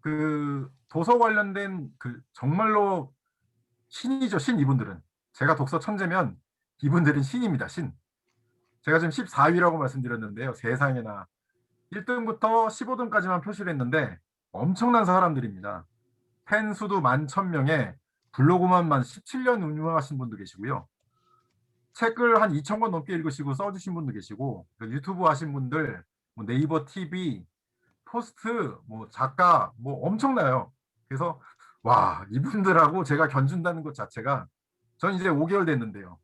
그 도서 관련된 그 정말로 신이죠. 신 이분들은. 제가 독서 천재면 이분들은 신입니다. 신. 제가 지금 14위라고 말씀드렸는데요. 세상에나 1등부터 15등까지만 표시를 했는데 엄청난 사람들입니다. 팬 수도 11,000명에 블로그만 17년 운영하신 분도 계시고요. 책을 한 2,000권 넘게 읽으시고 써주신 분도 계시고 유튜브 하신 분들, 뭐 네이버 TV, 포스트, 뭐 작가 뭐 엄청나요. 그래서 와 이분들하고 제가 견준다는 것 자체가 전 이제 5개월 됐는데요.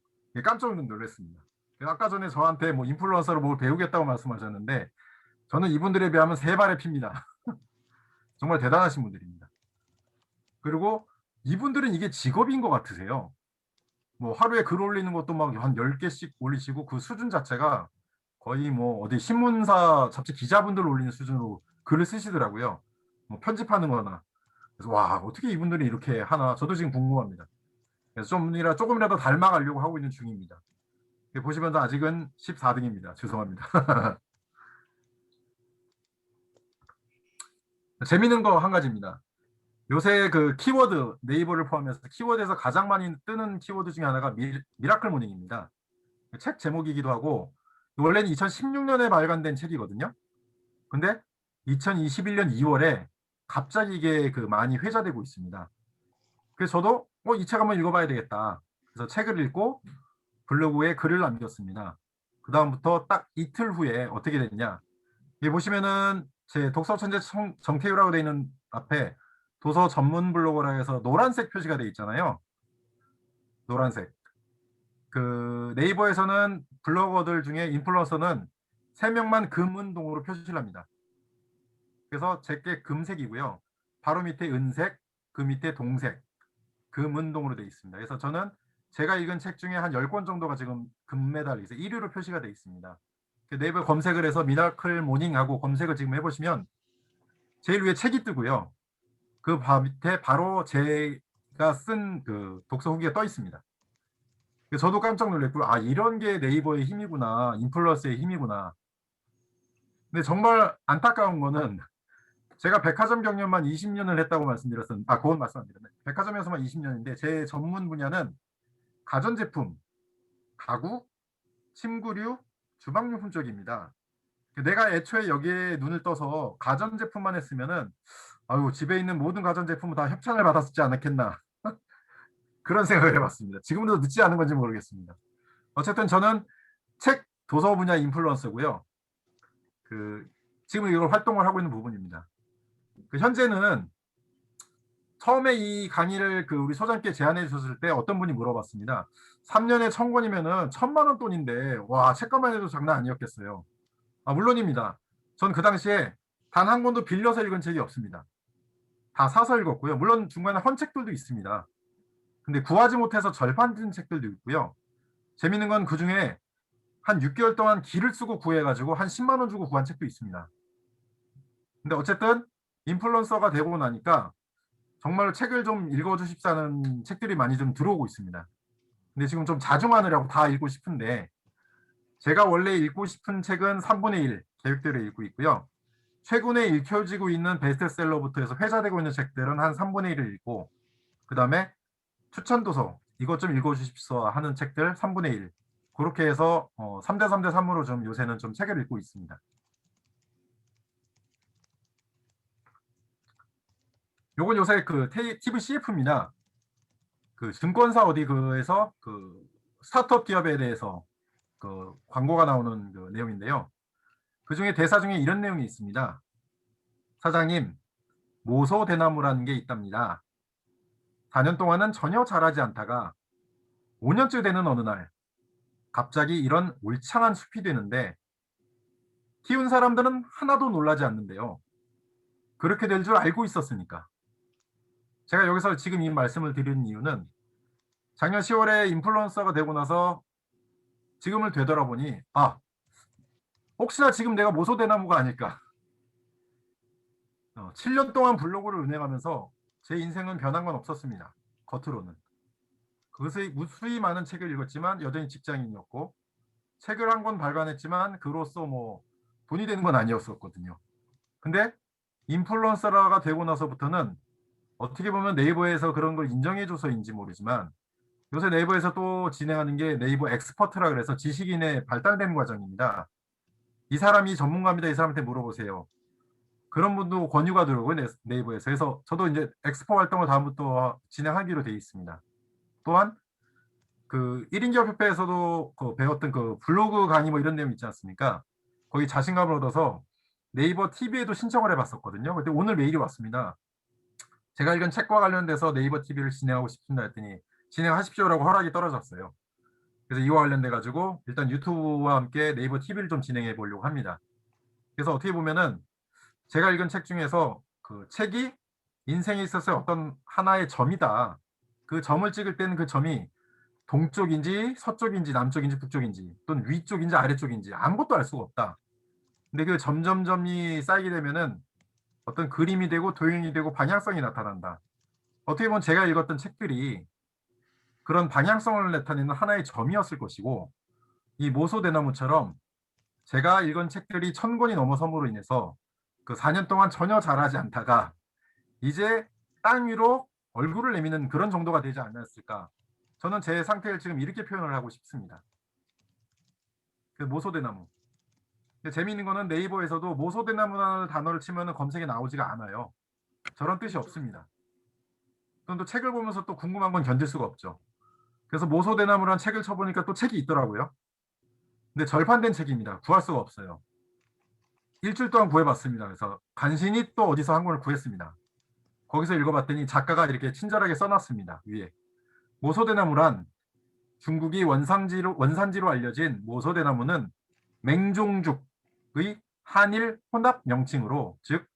깜짝 놀랐습니다. 아까 전에 저한테 뭐 인플루언서로 뭘 배우겠다고 말씀하셨는데 저는 이분들에 비하면 3발의 피입니다. 정말 대단하신 분들입니다. 그리고 이분들은 이게 직업인 것 같으세요. 뭐 하루에 글 올리는 것도 막 한 10개씩 올리시고 그 수준 자체가 거의 뭐 어디 신문사 잡지 기자분들 올리는 수준으로 글을 쓰시더라고요. 뭐 편집하는 거나. 그래서 와 어떻게 이분들이 이렇게 하나 저도 지금 궁금합니다. 그래서 조금이라도 닮아가려고 하고 있는 중입니다. 보시면 아직은 14등입니다. 죄송합니다. 재밌는 거 한 가지입니다. 요새 그 키워드 네이버를 포함해서 키워드에서 가장 많이 뜨는 키워드 중에 하나가 미라클 모닝입니다. 책 제목이기도 하고 원래는 2016년에 발간된 책이거든요. 근데 2021년 2월에 갑자기 이게 그 많이 회자되고 있습니다. 그래서 저도 이 책 한번 읽어봐야 되겠다. 그래서 책을 읽고 블로그에 글을 남겼습니다. 그 다음부터 딱 이틀 후에 어떻게 됐냐. 여기 보시면은 제 독서 천재 정태우라고 되어 있는 앞에 도서 전문 블로거라 해서 노란색 표시가 되어 있잖아요. 노란색. 그 네이버에서는 블로거들 중에 인플루언서는 3명만 금은동으로 표시를 합니다. 그래서 제게 금색이고요. 바로 밑에 은색, 그 밑에 동색, 금은동으로 되어 있습니다. 그래서 저는 제가 읽은 책 중에 한 10권 정도가 지금 금메달, 1위로 표시가 되어 있습니다. 네이버 검색을 해서 미라클 모닝하고 검색을 지금 해보시면 제일 위에 책이 뜨고요. 그 밑에 바로 제가 쓴 그 독서 후기가 떠 있습니다. 저도 깜짝 놀랐고요. 아 이런 게 네이버의 힘이구나. 인플루언서의 힘이구나. 근데 정말 안타까운 거는 제가 백화점 경력만 20년을 했다고 말씀드렸었는데 그건 말씀 안 드렸네. 백화점에서만 20년인데 제 전문 분야는 가전제품, 가구, 침구류, 주방용품 쪽입니다. 내가 애초에 여기에 눈을 떠서 가전제품만 했으면은 아유 집에 있는 모든 가전제품은 다 협찬을 받았지 않았겠나 그런 생각을 해봤습니다. 지금도 늦지 않은 건지 모르겠습니다. 어쨌든 저는 책 도서 분야 인플루언서고요. 지금 이걸 활동을 하고 있는 부분입니다. 현재는 처음에 이 강의를 우리 소장님께 제안해 주셨을 때 어떤 분이 물어봤습니다. 3년에 1,000권이면은 1,000만 원 돈인데 와 책값만 해도 장난 아니었겠어요. 물론입니다. 전 그 당시에 단 한 권도 빌려서 읽은 책이 없습니다. 다 사서 읽었고요. 물론 중간에 헌책들도 있습니다. 근데 구하지 못해서 절판된 책들도 있고요. 재밌는 건 그중에 한 6개월 동안 기를 쓰고 구해가지고 한 10만 원 주고 구한 책도 있습니다. 근데 어쨌든 인플루언서가 되고 나니까 정말 책을 좀 읽어주십사는 책들이 많이 좀 들어오고 있습니다. 근데 지금 좀 자중하느라고 다 읽고 싶은데 제가 원래 읽고 싶은 책은 3분의 1 계획대로 읽고 있고요. 최근에 읽혀지고 있는 베스트셀러부터 해서 회자되고 있는 책들은 한 3분의 1을 읽고 그 다음에 추천도서 이것 좀 읽어주십시오 하는 책들 3분의 1 그렇게 해서 3대 3대 3으로 좀 요새는 좀 책을 읽고 있습니다. 요건 요새 그 TV CF입니다. 그 증권사 어디 그에서 그 스타트업 기업에 대해서 그 광고가 나오는 그 내용인데요. 그 중에 대사 중에 이런 내용이 있습니다. 사장님, 모소대나무라는 게 있답니다. 4년 동안은 전혀 자라지 않다가 5년째 되는 어느 날 갑자기 이런 울창한 숲이 되는데 키운 사람들은 하나도 놀라지 않는데요. 그렇게 될 줄 알고 있었으니까. 제가 여기서 지금 이 말씀을 드리는 이유는 작년 10월에 인플루언서가 되고 나서 지금을 되돌아보니 혹시나 지금 내가 모소대나무가 아닐까. 7년 동안 블로그를 운영하면서 제 인생은 변한 건 없었습니다. 겉으로는. 그것의 무수히 많은 책을 읽었지만 여전히 직장인이었고 책을 한 권 발간했지만 그로써 뭐 돈이 되는 건 아니었었거든요. 근데 인플루언서가 되고 나서부터는 어떻게 보면 네이버에서 그런 걸 인정해줘서인지 모르지만 요새 네이버에서 또 진행하는 게 네이버 엑스퍼트라 그래서 지식인의 발달된 과정입니다. 이 사람이 전문가입니다. 이 사람한테 물어보세요. 그런 분도 권유가 들어오고요. 네이버에서. 그래서 저도 이제 엑스퍼 활동을 다음부터 진행하기로 되어 있습니다. 또한 그 1인 기업 협회에서도 그 배웠던 그 블로그 강의 뭐 이런 내용 있지 않습니까? 거기 자신감을 얻어서 네이버 TV에도 신청을 해봤었거든요. 근데 오늘 메일이 왔습니다. 제가 읽은 책과 관련돼서 네이버 TV를 진행하고 싶습니다 했더니 진행하십시오라고 허락이 떨어졌어요. 그래서 이와 관련돼 가지고 일단 유튜브와 함께 네이버 TV를 좀 진행해 보려고 합니다. 그래서 어떻게 보면은 제가 읽은 책 중에서 그 책이 인생에 있어서 어떤 하나의 점이다. 그 점을 찍을 때는 그 점이 동쪽인지 서쪽인지 남쪽인지 북쪽인지 또는 위쪽인지 아래쪽인지 아무것도 알 수가 없다. 근데 그 점점점이 쌓이게 되면은 어떤 그림이 되고 도형이 되고 방향성이 나타난다. 어떻게 보면 제가 읽었던 책들이 그런 방향성을 나타내는 하나의 점이었을 것이고 이 모소대나무처럼 제가 읽은 책들이 1000권이 넘어섬으로 인해서 그 4년 동안 전혀 자라지 않다가 이제 땅 위로 얼굴을 내미는 그런 정도가 되지 않았을까. 저는 제 상태를 지금 이렇게 표현을 하고 싶습니다. 그 모소대나무. 근데 재미있는 거는 네이버에서도 모소대나무라는 단어를 치면 검색에 나오지가 않아요. 저런 뜻이 없습니다. 또 책을 보면서 또 궁금한 건 견딜 수가 없죠. 그래서 모소대나무라는 책을 쳐보니까 또 책이 있더라고요. 근데 절판된 책입니다. 구할 수가 없어요. 일주일 동안 구해봤습니다. 그래서 간신히 또 어디서 한 권을 구했습니다. 거기서 읽어봤더니 작가가 이렇게 친절하게 써놨습니다. 위에. 모소대나무란 중국이 원산지로 알려진 모소대나무는 맹종죽의 한일 혼합 명칭으로 즉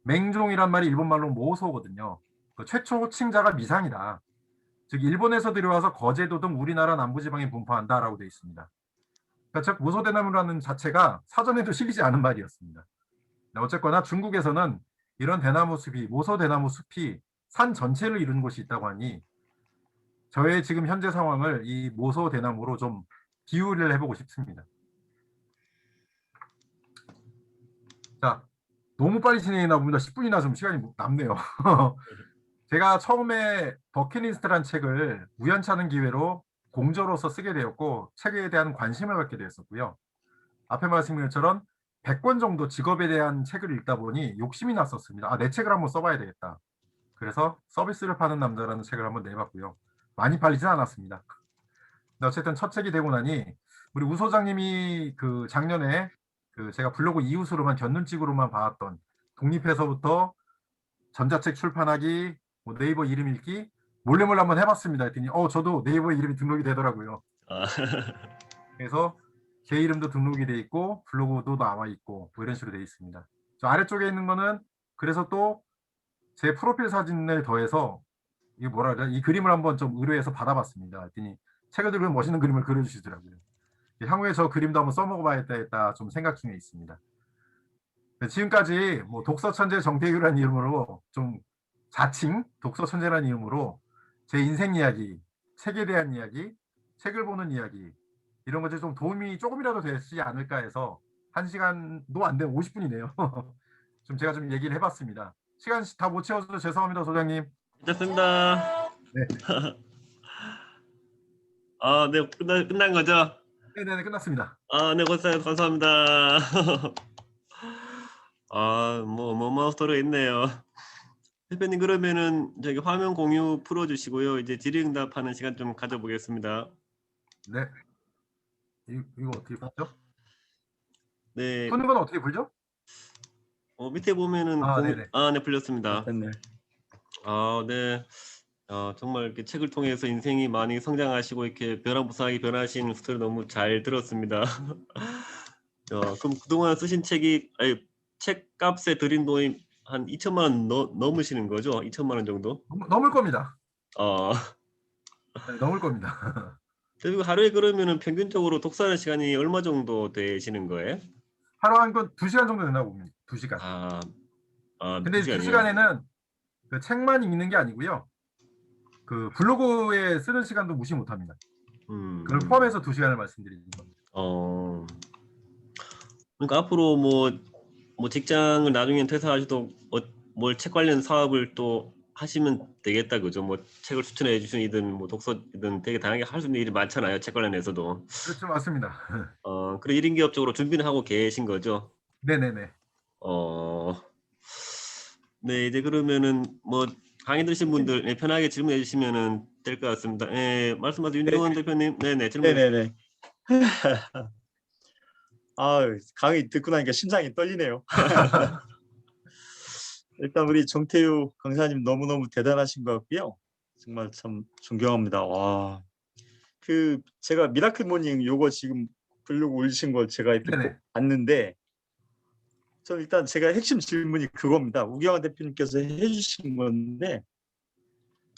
맹종이란 말이 일본말로 모소거든요. 그 최초 호칭자가 미상이다. 즉 일본에서 들여와서 거제도 등 우리나라 남부지방에 분포한다라고 되어 있습니다. 그러니까 즉 모소대나무라는 자체가 사전에도 실리지 않은 말이었습니다. 어쨌거나 중국에서는 이런 대나무 숲이 모소대나무 숲이 산 전체를 이루는 곳이 있다고 하니 저의 지금 현재 상황을 이 모소대나무로 좀 비유를 해보고 싶습니다. 자, 너무 빨리 진행했나 봅니다. 10분이나 좀 시간이 남네요. 제가 처음에 버킷리스트란 책을 우연찮은 기회로 공저로서 쓰게 되었고 책에 대한 관심을 갖게 되었었고요. 앞에 말씀드린 것처럼 100권 정도 직업에 대한 책을 읽다 보니 욕심이 났었습니다. 내 책을 한번 써봐야 되겠다. 그래서 서비스를 파는 남자라는 책을 한번 내봤고요. 많이 팔리진 않았습니다. 근데 어쨌든 첫 책이 되고 나니 우리 우 소장님이 그 작년에 그 제가 블로그 이웃으로만 견눈찍으로만 봐왔던 독립해서부터 전자책 출판하기, 뭐 네이버 이름 읽기 몰래 한번 해봤습니다. 했더니 저도 네이버 이름이 등록이 되더라고요. 그래서 제 이름도 등록이 돼 있고 블로그도 나와 있고 뭐 이런 식으로 돼 있습니다. 저 아래쪽에 있는 거는 그래서 또 제 프로필 사진을 더해서 이게 뭐라 그래? 이 그림을 한번 좀 의뢰해서 받아봤습니다. 했더니 책을 들고 멋있는 그림을 그려주시더라고요. 향후에 저 그림도 한번 써먹어봐야겠다 좀 생각 중에 있습니다. 지금까지 뭐 독서천재 정태규라는 이름으로 좀 자칭 독서천재라는 이름으로 제 인생 이야기, 책에 대한 이야기, 책을 보는 이야기 이런 것들이 좀 도움이 조금이라도 되지 않을까 해서 1시간도 안 되는 50분이네요. 좀 제가 좀 얘기를 해봤습니다. 시간 다 못 채워서 죄송합니다, 소장님. 괜찮습니다. 네. 네, 끝난 거죠? 네네, 끝났습니다. 아, 네, 감사합니다. 아, 뭐 마우스 도로 있네요. 대표님 그러면은 저기 화면 공유 풀어주시고요. 이제 질의응답하는 시간 좀 가져보겠습니다. 네. 이거 어떻게 풀죠? 네, 푸는 건 어떻게 풀죠? 밑에 보면은 아, 네네. 네, 풀렸습니다. 됐네. 아, 네. 정말 이렇게 책을 통해서 인생이 많이 성장하시고 이렇게 변화무쌍하게 변하신 스토리 너무 잘 들었습니다. 그럼 그동안 쓰신 책이 책 값에 들인 돈이 한 2천만 원 넘으시는 거죠? 2천만 원 정도? 넘을 겁니다. 어, 네, 넘을 겁니다. 그리고 하루에 그러면은 평균적으로 독서하는 시간이 얼마 정도 되시는 거예요? 하루 한 건 2시간 정도 된다고 봅니다. 2시간. 아, 근데 2시간이요? 2시간에는 그 책만 읽는 게 아니고요. 그 블로그에 쓰는 시간도 무시 못합니다. 그걸 포함해서 2시간을 말씀드리는 겁니다. 그러니까 앞으로 뭐 직장을 나중에 퇴사하셔도 뭘 책 관련 사업을 또 하시면 되겠다, 그죠? 뭐 책을 추천해 주시든 뭐 독서든 되게 다양하게 할 수 있는 일이 많잖아요, 책 관련해서도. 그렇죠, 맞습니다. 그래 1인 기업적으로 준비는 하고 계신 거죠? 네네네. 네, 이제 그러면은 뭐 강의 들으신 분들 편하게 질문해 주시면은 될 것 같습니다. 예, 말씀하신 윤정원 대표님, 네네 질문. 네네네. 아, 강의 듣고 나니까 심장이 떨리네요. 일단 우리 정태유 강사님 너무너무 대단하신 것 같고요. 정말 참 존경합니다. 와, 그 제가 미라클 모닝 요거 지금 블로그 올리신 걸 제가 이렇게 네네. 봤는데, 저 일단 제가 핵심 질문이 그겁니다. 우경환 대표님께서 해주신 건데,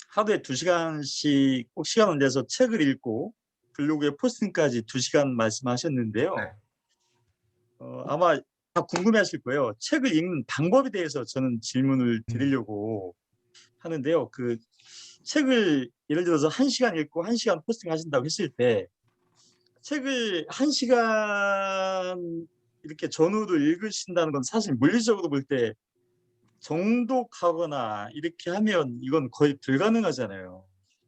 하루에 2시간씩 꼭 시간을 내서 책을 읽고 블로그에 포스팅까지 2시간 말씀하셨는데요. 네. 아마 다 궁금해하실 거예요. 책을 읽는 방법에 대해서 저는 질문을 드리려고 하는데요. 그 책을 예를 들어서 1시간 읽고 1시간 포스팅 하신다고 했을 때, 책을 1시간 이렇게 전후로 읽으신다는 건 사실 물리적으로 볼 때 정독하거나 이렇게 하면 이건 거의 불가능하잖아요.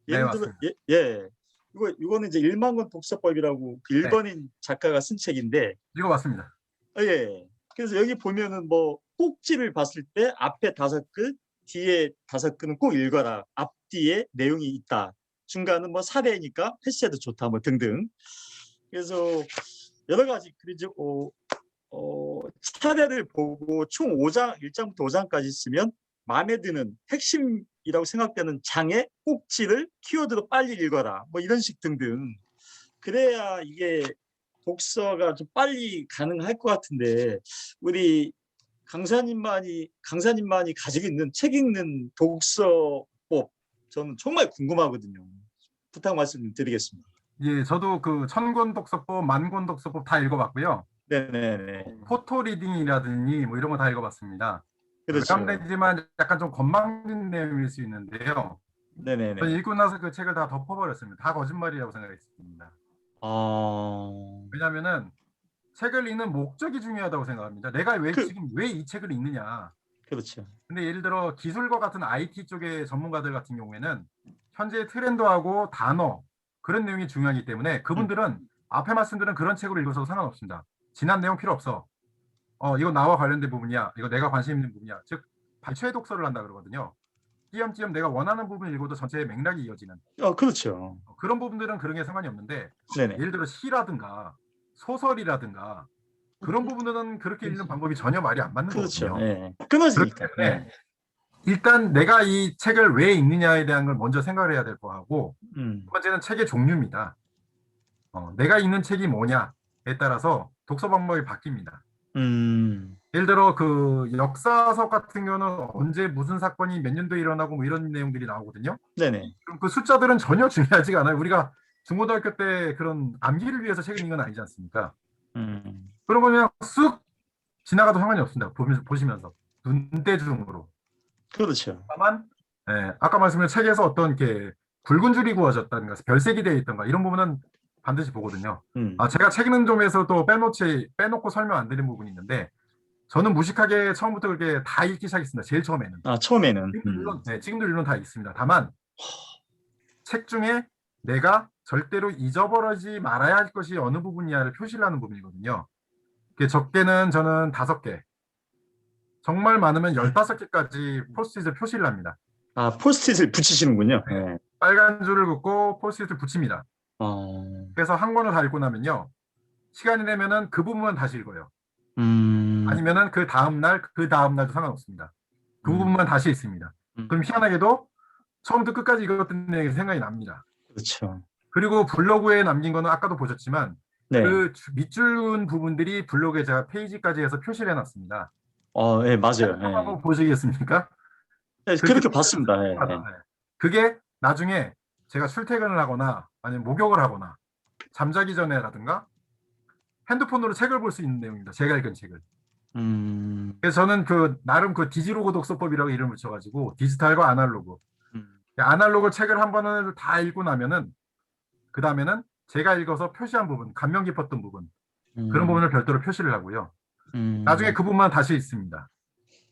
네, 예를 들어 맞습니다. 이거는 이제 일만권 독서법이라고 그 일본인 작가가 쓴 책인데, 읽어봤습니다. 예. 그래서 여기 보면은 뭐 꼭지를 봤을 때 앞에 5글, 뒤에 5글은 꼭 읽어라. 앞뒤에 내용이 있다. 중간은 뭐 사례니까 패스해도 좋다. 뭐 등등. 그래서 여러 가지 그리죠. 사례를 보고 총 5장, 1장부터 5장까지 쓰면 마음에 드는 핵심이라고 생각되는 장의 꼭지를 키워드로 빨리 읽어라. 뭐 이런 식 등등. 그래야 이게 독서가 좀 빨리 가능할 것 같은데, 우리 강사님만이 가지고 있는 책 읽는 독서법, 저는 정말 궁금하거든요. 부탁 말씀드리겠습니다. 예, 저도 그 1000권 독서법, 10,000권 독서법 다 읽어봤고요. 네네네. 포토 리딩이라든지 뭐 이런 거 다 읽어봤습니다. 그렇죠. 외감되지만 약간 좀 건방진 내용일 수 있는데요. 네네네. 저는 읽고 나서 그 책을 다 덮어버렸습니다. 다 거짓말이라고 생각했습니다. 왜냐하면은 책을 읽는 목적이 중요하다고 생각합니다. 내가 지금 왜 이 책을 읽느냐. 그렇죠. 근데 예를 들어 기술과 같은 IT 쪽의 전문가들 같은 경우에는 현재 트렌드하고 단어 그런 내용이 중요하기 때문에 그분들은 앞에 말씀드린 그런 책으로 읽어서 상관없습니다. 지난 내용 필요 없어. 이거 나와 관련된 부분이야. 이거 내가 관심 있는 부분이야. 즉 발췌 독서를 한다 그러거든요. 띄엄띄엄 내가 원하는 부분을 읽어도 전체의 맥락이 이어지는. 그렇죠. 그런 부분들은 그런 게 상관이 없는데 네네. 예를 들어 시라든가 소설이라든가 그런 부분들은 그렇게 읽는 방법이 전혀 말이 안 맞는 그렇죠. 거거든요. 네. 끊어지니까. 그렇기 때문에 일단 내가 이 책을 왜 읽느냐에 대한 걸 먼저 생각을 해야 될 거 하고 두 번째는 책의 종류입니다. 내가 읽는 책이 뭐냐에 따라서 독서 방법이 바뀝니다. 예를 들어 그 역사서 같은 경우는 언제 무슨 사건이 몇 년도에 일어나고 뭐 이런 내용들이 나오거든요. 네네. 그럼 그 숫자들은 전혀 중요하지가 않아요. 우리가 중고등학교 때 그런 암기를 위해서 책을 읽는 건 아니지 않습니까? 그런 거 그냥 쑥 지나가도 상관이 없습니다. 보시면서 눈대중으로. 그렇죠. 다만 아까 말씀드린 책에서 어떤 이렇게 굵은 줄이 구워졌다든가 별색이 되어 있던가 이런 부분은 반드시 보거든요. 제가 책 읽는 점에서도 빼놓고 설명 안 드린 부분이 있는데 저는 무식하게 처음부터 그렇게 다 읽기 시작했습니다. 제일 처음에는. 처음에는. 지금도 물론 다 읽습니다. 다만 책 중에 내가 절대로 잊어버리지 말아야 할 것이 어느 부분이냐를 표시를 하는 부분이거든요. 적게는 저는 5개, 정말 많으면 15개까지 포스트잇을 표시를 합니다. 아, 포스트잇을 붙이시는군요. 네. 빨간 줄을 긋고 포스트잇을 붙입니다. 어, 그래서 한 권을 다 읽고 나면요, 시간이 되면은 그 부분만 다시 읽어요. 아니면은 그 다음날도 상관없습니다. 그 부분만 다시 읽습니다. 그럼 희한하게도 처음부터 끝까지 읽었던 내용이 생각이 납니다. 그렇죠. 그리고 블로그에 남긴 거는 아까도 보셨지만 네. 그 밑줄 부분들이 블로그에 제가 페이지까지 해서 표시를 해놨습니다. 네, 맞아요. 네. 한번 보시겠습니까? 네, 그렇게 봤습니다. 네. 그게 나중에 제가 출퇴근을 하거나 아니면 목욕을 하거나 잠자기 전에라든가 핸드폰으로 책을 볼 수 있는 내용입니다. 제가 읽은 책을. 그래서 저는 나름 디지로그 독서법이라고 이름을 붙여가지고 디지털과 아날로그. 아날로그 책을 한 번을 다 읽고 나면은 그 다음에는 제가 읽어서 표시한 부분, 감명 깊었던 부분, 그런 부분을 별도로 표시를 하고요. 나중에 그 부분만 다시 읽습니다.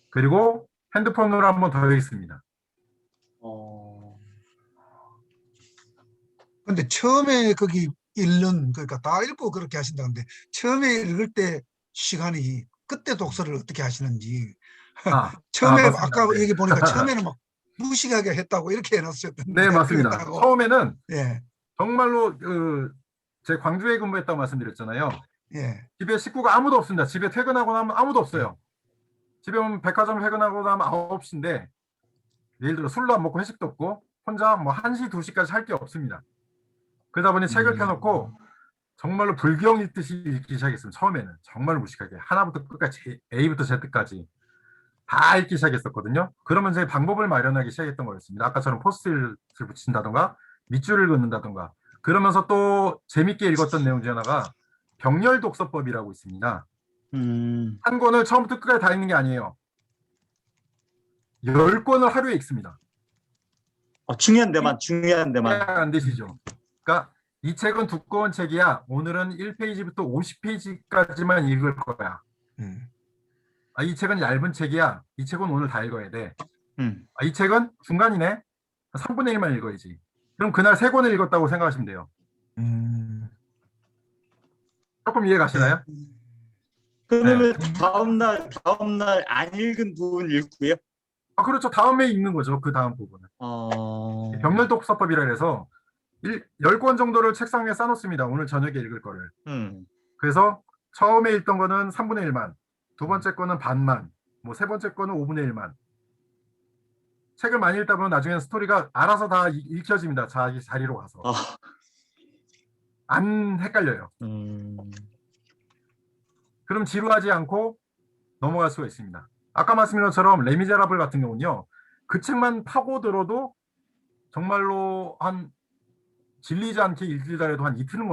그리고 핸드폰으로 한 번 더 읽습니다. 근데 처음에 거기 읽는, 그러니까 다 읽고 그렇게 하신다는데 처음에 읽을 때 시간이 그때 독서를 어떻게 하시는지. 처음에 맞습니다. 아까 네. 얘기 보니까 처음에는 막 무식하게 했다고 이렇게 해놨었던데. 네, 맞습니다. 그랬다고. 처음에는 예, 정말로 제 광주에 근무했다고 말씀드렸잖아요. 예. 집에 식구가 아무도 없습니다. 집에 퇴근하고 나면 아무도 없어요. 집에 오면 백화점 퇴근하고 나면 9시인데 예를 들어 술도 안 먹고 회식도 없고 혼자 뭐 1시, 2시까지 할 게 없습니다. 그러다 보니 책을 펴놓고 정말로 불경 읽듯이 읽기 시작했습니다. 처음에는 정말 무식하게 하나부터 끝까지 A부터 Z까지 다 읽기 시작했었거든요. 그러면 제 방법을 마련하기 시작했던 거였습니다. 아까처럼 포스트잇을 붙인다던가 밑줄을 긋는다던가. 그러면서 또 재밌게 읽었던 내용 중 하나가 병렬 독서법이라고 있습니다. 한 권을 처음부터 끝까지 다 읽는 게 아니에요. 10권을 하루에 읽습니다. 중요한 데만. 안 되시죠? 그러니까 이 책은 두꺼운 책이야. 오늘은 1페이지부터 50페이지까지만 읽을 거야. 이 책은 얇은 책이야. 이 책은 오늘 다 읽어야 돼. 이 책은 중간이네. 3분의 1만 읽어야지. 그럼 그날 3권을 읽었다고 생각하시면 돼요. 조금 이해 가시나요? 그러면 다음날 안 읽은 부분 읽고요? 그렇죠. 다음에 읽는 거죠. 그 다음 부분은. 병렬 독서법이라 해서 10권 정도를 책상 위에 쌓아놓습니다. 오늘 저녁에 읽을 거를. 그래서 처음에 읽던 거는 3분의 1만, 두 번째 거는 반만, 뭐 세 번째 거는 5분의 1만. 책을 많이 읽다 보면 나중에는 스토리가 알아서 다 읽혀집니다. 자기 자리로 가서. 안 헷갈려요. 그럼 지루하지 않고 넘어갈 수가 있습니다. 아까 말씀드린 것처럼 레미제라블 같은 경우는요. 그 책만 파고들어도 정말로 질리지 않게 읽으려 해도 한 이틀은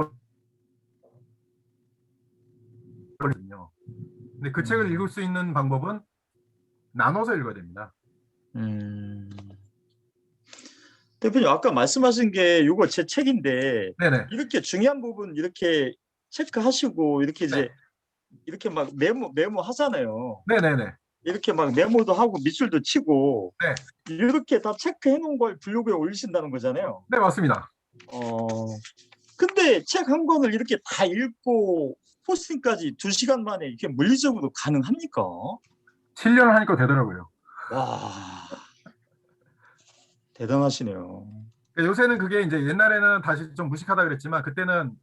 걸리거든요. 근데 그 책을 읽을 수 있는 방법은 나눠서 읽어야 됩니다. 대표님 아까 말씀하신 게 이거 제 책인데 네네. 이렇게 중요한 부분 이렇게 체크하시고 이렇게 이제 이렇게 막 메모 하잖아요. 네네네. 이렇게 막 메모도 하고 밑줄도 치고 네. 이렇게 다 체크해 놓은 걸 블로그에 올리신다는 거잖아요. 네, 맞습니다. 근데 책 한 권을 이렇게 다 읽고 포스팅까지 2시간 만에 이렇게 물리적으로 가능합니까? 7년을 하니까 되더라고요. 와, 대단하시네요. 요새는 그게 이제 옛날에는 다시 좀 무식하다 그랬지만 그때는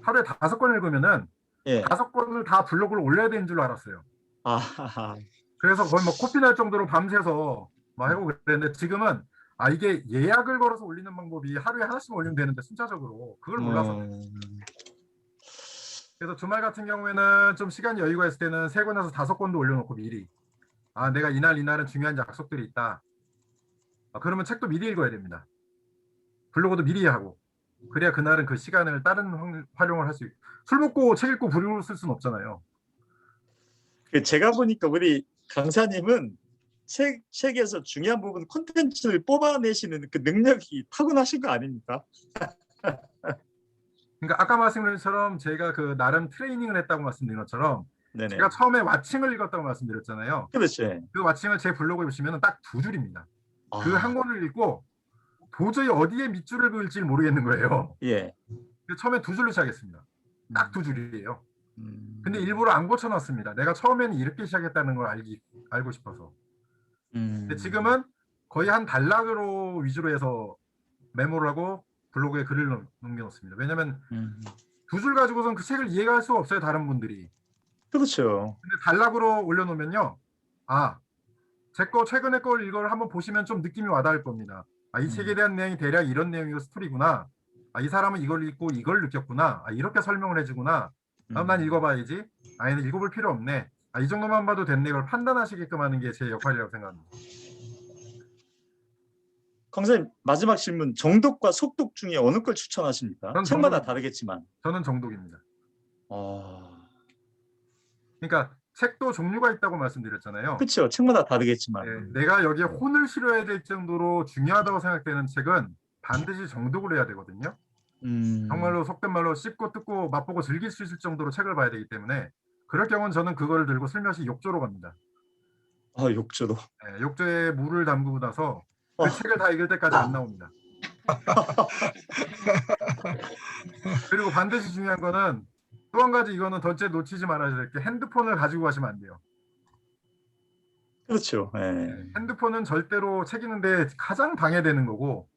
하루에 5권 읽으면은 5권을 다 블로그로 올려야 되는 줄 알았어요. 그래서 거의 뭐 코피 날 정도로 밤새서 막 하고 그랬는데 지금은 이게 예약을 걸어서 올리는 방법이 하루에 하나씩 올리면 되는데 순차적으로 그걸 몰라서. 그래서 주말 같은 경우에는 좀 시간이 여유가 있을 때는 3권에서 5권도 올려놓고 미리 내가 이날은 중요한 약속들이 있다. 그러면 책도 미리 읽어야 됩니다. 블로그도 미리 하고 그래야 그날은 그 시간을 다른 활용을 할 수 있고 술 먹고 책 읽고 블로그 쓸 수는 없잖아요. 제가 보니까 우리 강사님은 책에서 중요한 부분 콘텐츠를 뽑아내시는 그 능력이 타고나신 거 아닙니까? 그러니까 아까 말씀드린 것처럼 제가 그 나름 트레이닝을 했다고 말씀드린 것처럼 네네. 제가 처음에 와칭을 읽었다고 말씀드렸잖아요. 그렇죠. 그 와칭을 제 블로그에 보시면 딱 2줄입니다. 그 한 권을 읽고 도저히 어디에 밑줄을 그을지 모르겠는 거예요. 예. 그래서 처음에 두 줄로 시작했습니다. 딱 두 줄이에요. 음. 근데 일부러 안 고쳐놨습니다. 내가 처음에는 이렇게 시작했다는 걸 알고 싶어서. 근데 지금은 거의 한 단락으로 위주로 해서 메모를 하고 블로그에 글을 남겨놓습니다. 왜냐하면 두 줄 가지고선 그 책을 이해할 수가 없어요. 다른 분들이. 그렇죠. 근데 단락으로 올려놓으면요. 아, 제 거 최근에 걸 이걸 한번 보시면 좀 느낌이 와닿을 겁니다. 아, 이 책에 대한 내용이 대략 이런 내용이고 스토리구나. 아, 이 사람은 이걸 읽고 이걸 느꼈구나. 아, 이렇게 설명을 해주구나. 아, 난 읽어봐야지. 아, 얘는 읽어볼 필요 없네. 아, 이 정도만 봐도 됐네. 이걸 판단하시게끔 하는 게 제 역할이라고 생각합니다. 강사님 마지막 질문. 정독과 속독 중에 어느 걸 추천하십니까? 전 책마다 정독. 다르겠지만. 저는 정독입니다. 그러니까 책도 종류가 있다고 말씀드렸잖아요. 그렇죠. 책마다 다르겠지만. 네, 내가 여기에 혼을 실어야 될 정도로 중요하다고 생각되는 책은 반드시 정독을 해야 되거든요. 정말로 속된 말로 씹고 뜯고 맛보고 즐길 수 있을 정도로 책을 봐야 되기 때문에 그럴 경우는 저는 그거를 들고 슬며시 욕조로 갑니다. 아, 욕조로. 네, 욕조에 물을 담그고 나서 그 책을 다 읽을 때까지 안 나옵니다. 그리고 반드시 중요한 거는 또 한 가지 이거는 덧째 놓치지 말아야 될 게 핸드폰을 가지고 가시면 안 돼요. 그렇죠. 예. 핸드폰은 절대로 책 읽는데 가장 방해되는 거고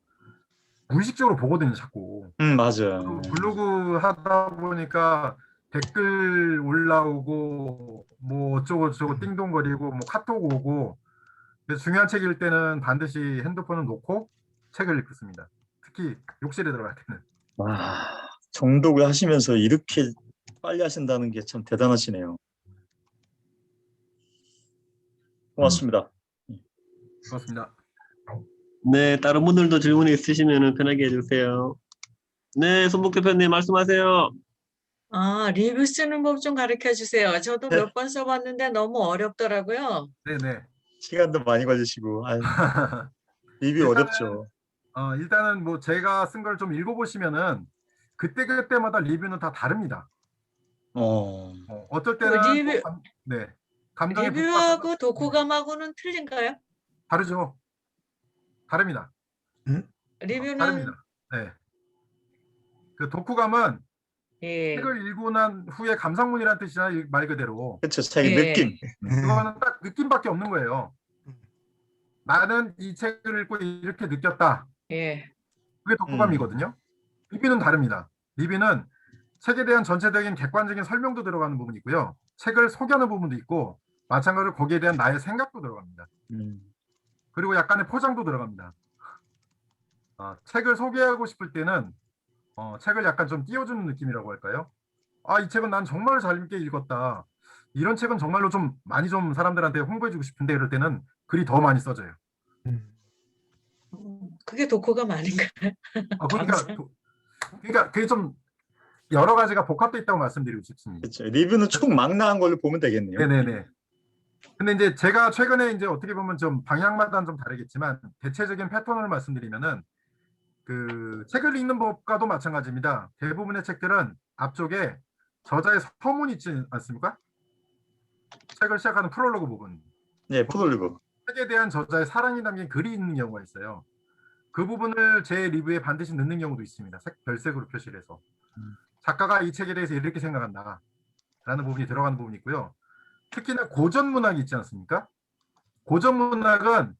무의식적으로 보거든요, 자꾸. 맞아요. 블로그 하다 보니까 댓글 올라오고 뭐 어쩌고 저쩌고 띵동거리고 뭐 카톡 오고. 그래서 중요한 책 읽을 때는 반드시 핸드폰을 놓고 책을 읽습니다. 특히 욕실에 들어갈 때는. 와, 정독을 하시면서 이렇게 빨리 하신다는 게 참 대단하시네요. 고맙습니다. 그렇습니다. 네, 다른 분들도 질문이 있으시면 편하게 해주세요. 네, 손목 대표님 말씀하세요. 리뷰 쓰는 법 좀 가르쳐 주세요. 저도 네. 몇 번 써봤는데 너무 어렵더라고요. 네네. 시간도 많이 걸리시고. 리뷰 어렵죠. 일단은 뭐 제가 쓴 걸 좀 읽어보시면은 그때마다 리뷰는 다 다릅니다. 어떨 때는 리뷰- 감정이 리뷰하고 독후감하고는 틀린가요? 다르죠. 다릅니다. 리뷰는 다릅니다. 네. 그 독후감은 예, 책을 읽고 난 후에 감상문이라는 뜻이잖아요. 말 그대로. 그렇죠. 책의 예. 느낌. 그거는 딱 느낌밖에 없는 거예요. 나는 이 책을 읽고 이렇게 느꼈다. 예. 그게 독후감이거든요. 리뷰는 다릅니다. 리뷰는 책에 대한 전체적인 객관적인 설명도 들어가는 부분이 있고요. 책을 소개하는 부분도 있고 마찬가지로 거기에 대한 나의 생각도 들어갑니다. 그리고 약간의 포장도 들어갑니다. 책을 소개하고 싶을 때는 책을 약간 좀 띄워주는 느낌이라고 할까요? 이 책은 난 정말 재밌게 읽었다. 이런 책은 정말로 좀 많이 좀 사람들한테 홍보해주고 싶은데 이럴 때는 글이 더 많이 써져요. 그게 독후감 아닌가요? 그러니까 그게 좀 여러 가지가 복합돼 있다고 말씀드리고 싶습니다. 그렇죠. 리뷰는 총망라한 걸로 보면 되겠네요. 네네네. 근데 이제 제가 최근에 이제 어떻게 보면 좀 방향마다는 좀 다르겠지만 대체적인 패턴을 말씀드리면은 그 책을 읽는 법과도 마찬가지입니다. 대부분의 책들은 앞쪽에 저자의 서문이 있지 않습니까? 책을 시작하는 프롤로그 부분. 네, 프롤로그. 책에 대한 저자의 사랑이 담긴 글이 있는 경우가 있어요. 그 부분을 제 리뷰에 반드시 넣는 경우도 있습니다. 별색으로 표시를 해서. 작가가 이 책에 대해서 이렇게 생각한다 라는 부분이 들어가는 부분이 있고요. 특히나 고전 문학이 있지 않습니까? 고전 문학은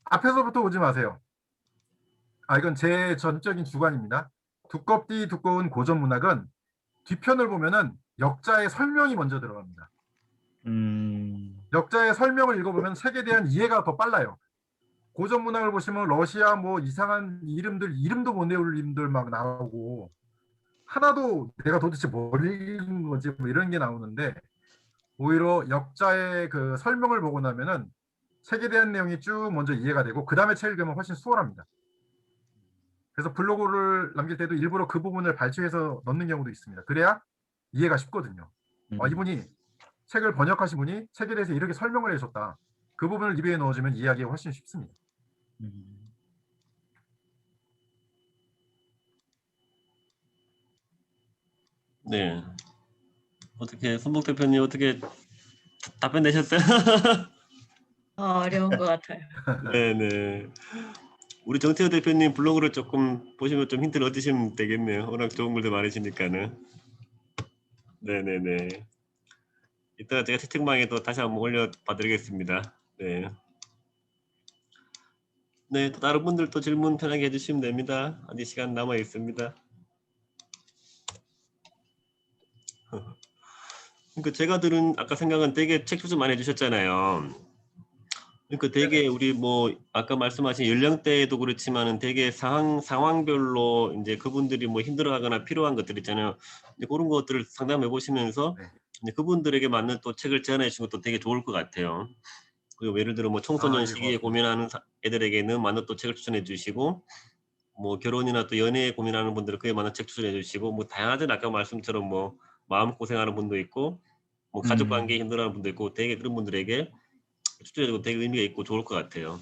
앞에서부터 오지 마세요. 이건 제 전적인 주관입니다. 두껍디 두꺼운 고전 문학은 뒤편을 보면은 역자의 설명이 먼저 들어갑니다. 역자의 설명을 읽어보면 책에 대한 이해가 더 빨라요. 고전 문학을 보시면 러시아 뭐 이상한 이름도 못 외울 이름들 막 나오고 하나도 내가 도대체 뭘 읽은 거지 뭐 이런 게 나오는데 오히려 역자의 그 설명을 보고 나면은 책에 대한 내용이 쭉 먼저 이해가 되고 그 다음에 책 읽으면 훨씬 수월합니다. 그래서 블로그를 남길 때도 일부러 그 부분을 발췌해서 넣는 경우도 있습니다. 그래야 이해가 쉽거든요. 이분이 책을 번역하신 분이 책에 대해서 이렇게 설명을 해줬다. 그 부분을 리뷰에 넣어주면 이해하기가 훨씬 쉽습니다. 네. 어떻게 손목 대표님 어떻게 답변 내셨어요? 어려운 것 같아요. 네네. 우리 정태호 대표님 블로그를 조금 보시면 좀 힌트를 얻으시면 되겠네요. 워낙 좋은 글도 많으시니까는. 네네네. 이따가 제가 채팅방에도 다시 한번 올려봐드리겠습니다. 네. 네, 또 다른 분들도 질문 편하게 해주시면 됩니다. 아직 시간 남아 있습니다. 그러니까 제가 들은 아까 생각은 되게 책 추천 많이 해주셨잖아요. 그러니까 되게 우리 뭐 아까 말씀하신 연령대도 그렇지만은 되게 상황별로 이제 그분들이 뭐 힘들어하거나 필요한 것들 있잖아요. 이제 그런 것들을 상담해 보시면서 네. 이제 그분들에게 맞는 또 책을 제안해 주신 것도 되게 좋을 것 같아요. 그리고 예를 들어 뭐 청소년 예, 시기에 고맙습니다. 고민하는 애들에게는 맞는 또 책을 추천해 주시고 뭐 결혼이나 또 연애에 고민하는 분들은 그에 맞는 책 추천해 주시고 뭐 다양하잖아요. 아까 말씀처럼 뭐 마음 고생하는 분도 있고 뭐 가족 관계에 힘들어하는 분도 있고 되게 그런 분들에게 추천해 주고 되게 의미가 있고 좋을 것 같아요.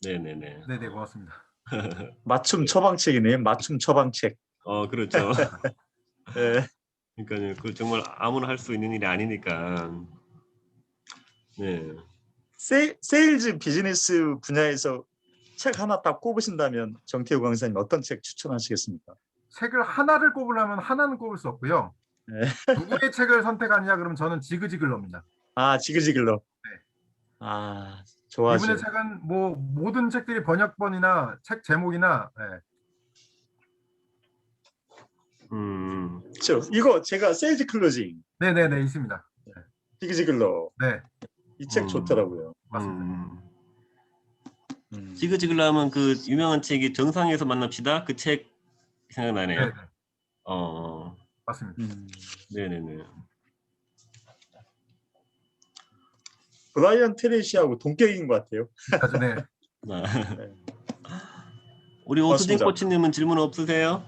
네네네. 네네, 고맙습니다. 맞춤 처방책이네요. 맞춤 처방책. 그렇죠. 예. 그러니까요. 그 정말 아무나 할 수 있는 일이 아니니까. 네. 세일즈 비즈니스 분야에서 책 하나 딱 꼽으신다면 정태우 강사님 어떤 책 추천하시겠습니까? 책을 하나를 꼽으려면 하나는 꼽을 수 없고요. 네. 누구의 책을 선택하느냐 그러면 저는 지그지글러입니다. 아, 지그지글러. 네. 아, 좋아하죠. 이분의 책은 뭐 모든 책들이 번역본이나 책 제목이나 그렇죠. 이거 제가 세일즈 클로징 네네네 있습니다. 지그지글러 네, 이 책 좋더라고요. 맞습니다. 지그지글러 하면 그 유명한 책이 정상에서 만납시다. 그 책 생각나네요. 네네, 맞습니다. 네네네. 브라이언 트레이시하고 동격인 것 같아요. 아주 네. 우리 오수진 고맙습니다. 코치님은 질문 없으세요?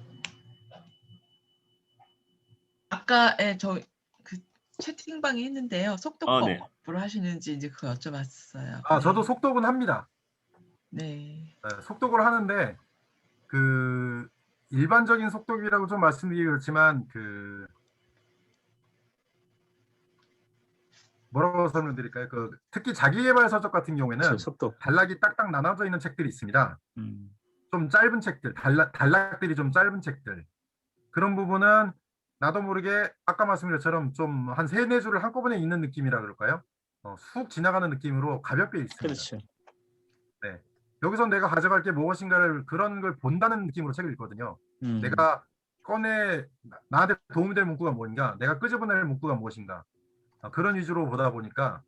아까 저 그 채팅방에 했는데요. 속도법 네. 을 하시는지 이제 그거 여쭤봤어요. 저도 속독은 합니다. 네. 속독을 하는데 그 일반적인 속독이라고 좀 말씀드리기 그렇지만 그 뭐라고 설명드릴까요? 그 특히 자기계발 서적 같은 경우에는 속도. 단락이 딱딱 나눠져 있는 책들이 있습니다. 좀 짧은 책들, 단락들이 좀 짧은 책들. 그런 부분은 나도 모르게 아까 말씀드린 것처럼 좀 한 3-4줄을 한꺼번에 읽는 느낌이라 그럴까요? 쑥 지나가는 느낌으로 가볍게 읽습니다. 그렇죠. 네. 여기서 내가 가져갈 게 무엇인가를 그런 걸 본다는 느낌으로 책을 읽거든요. 내가 나한테 도움이 될 문구가 뭔가, 내가 끄집어낼 문구가 무엇인가. 그런 위주로 보다 보니까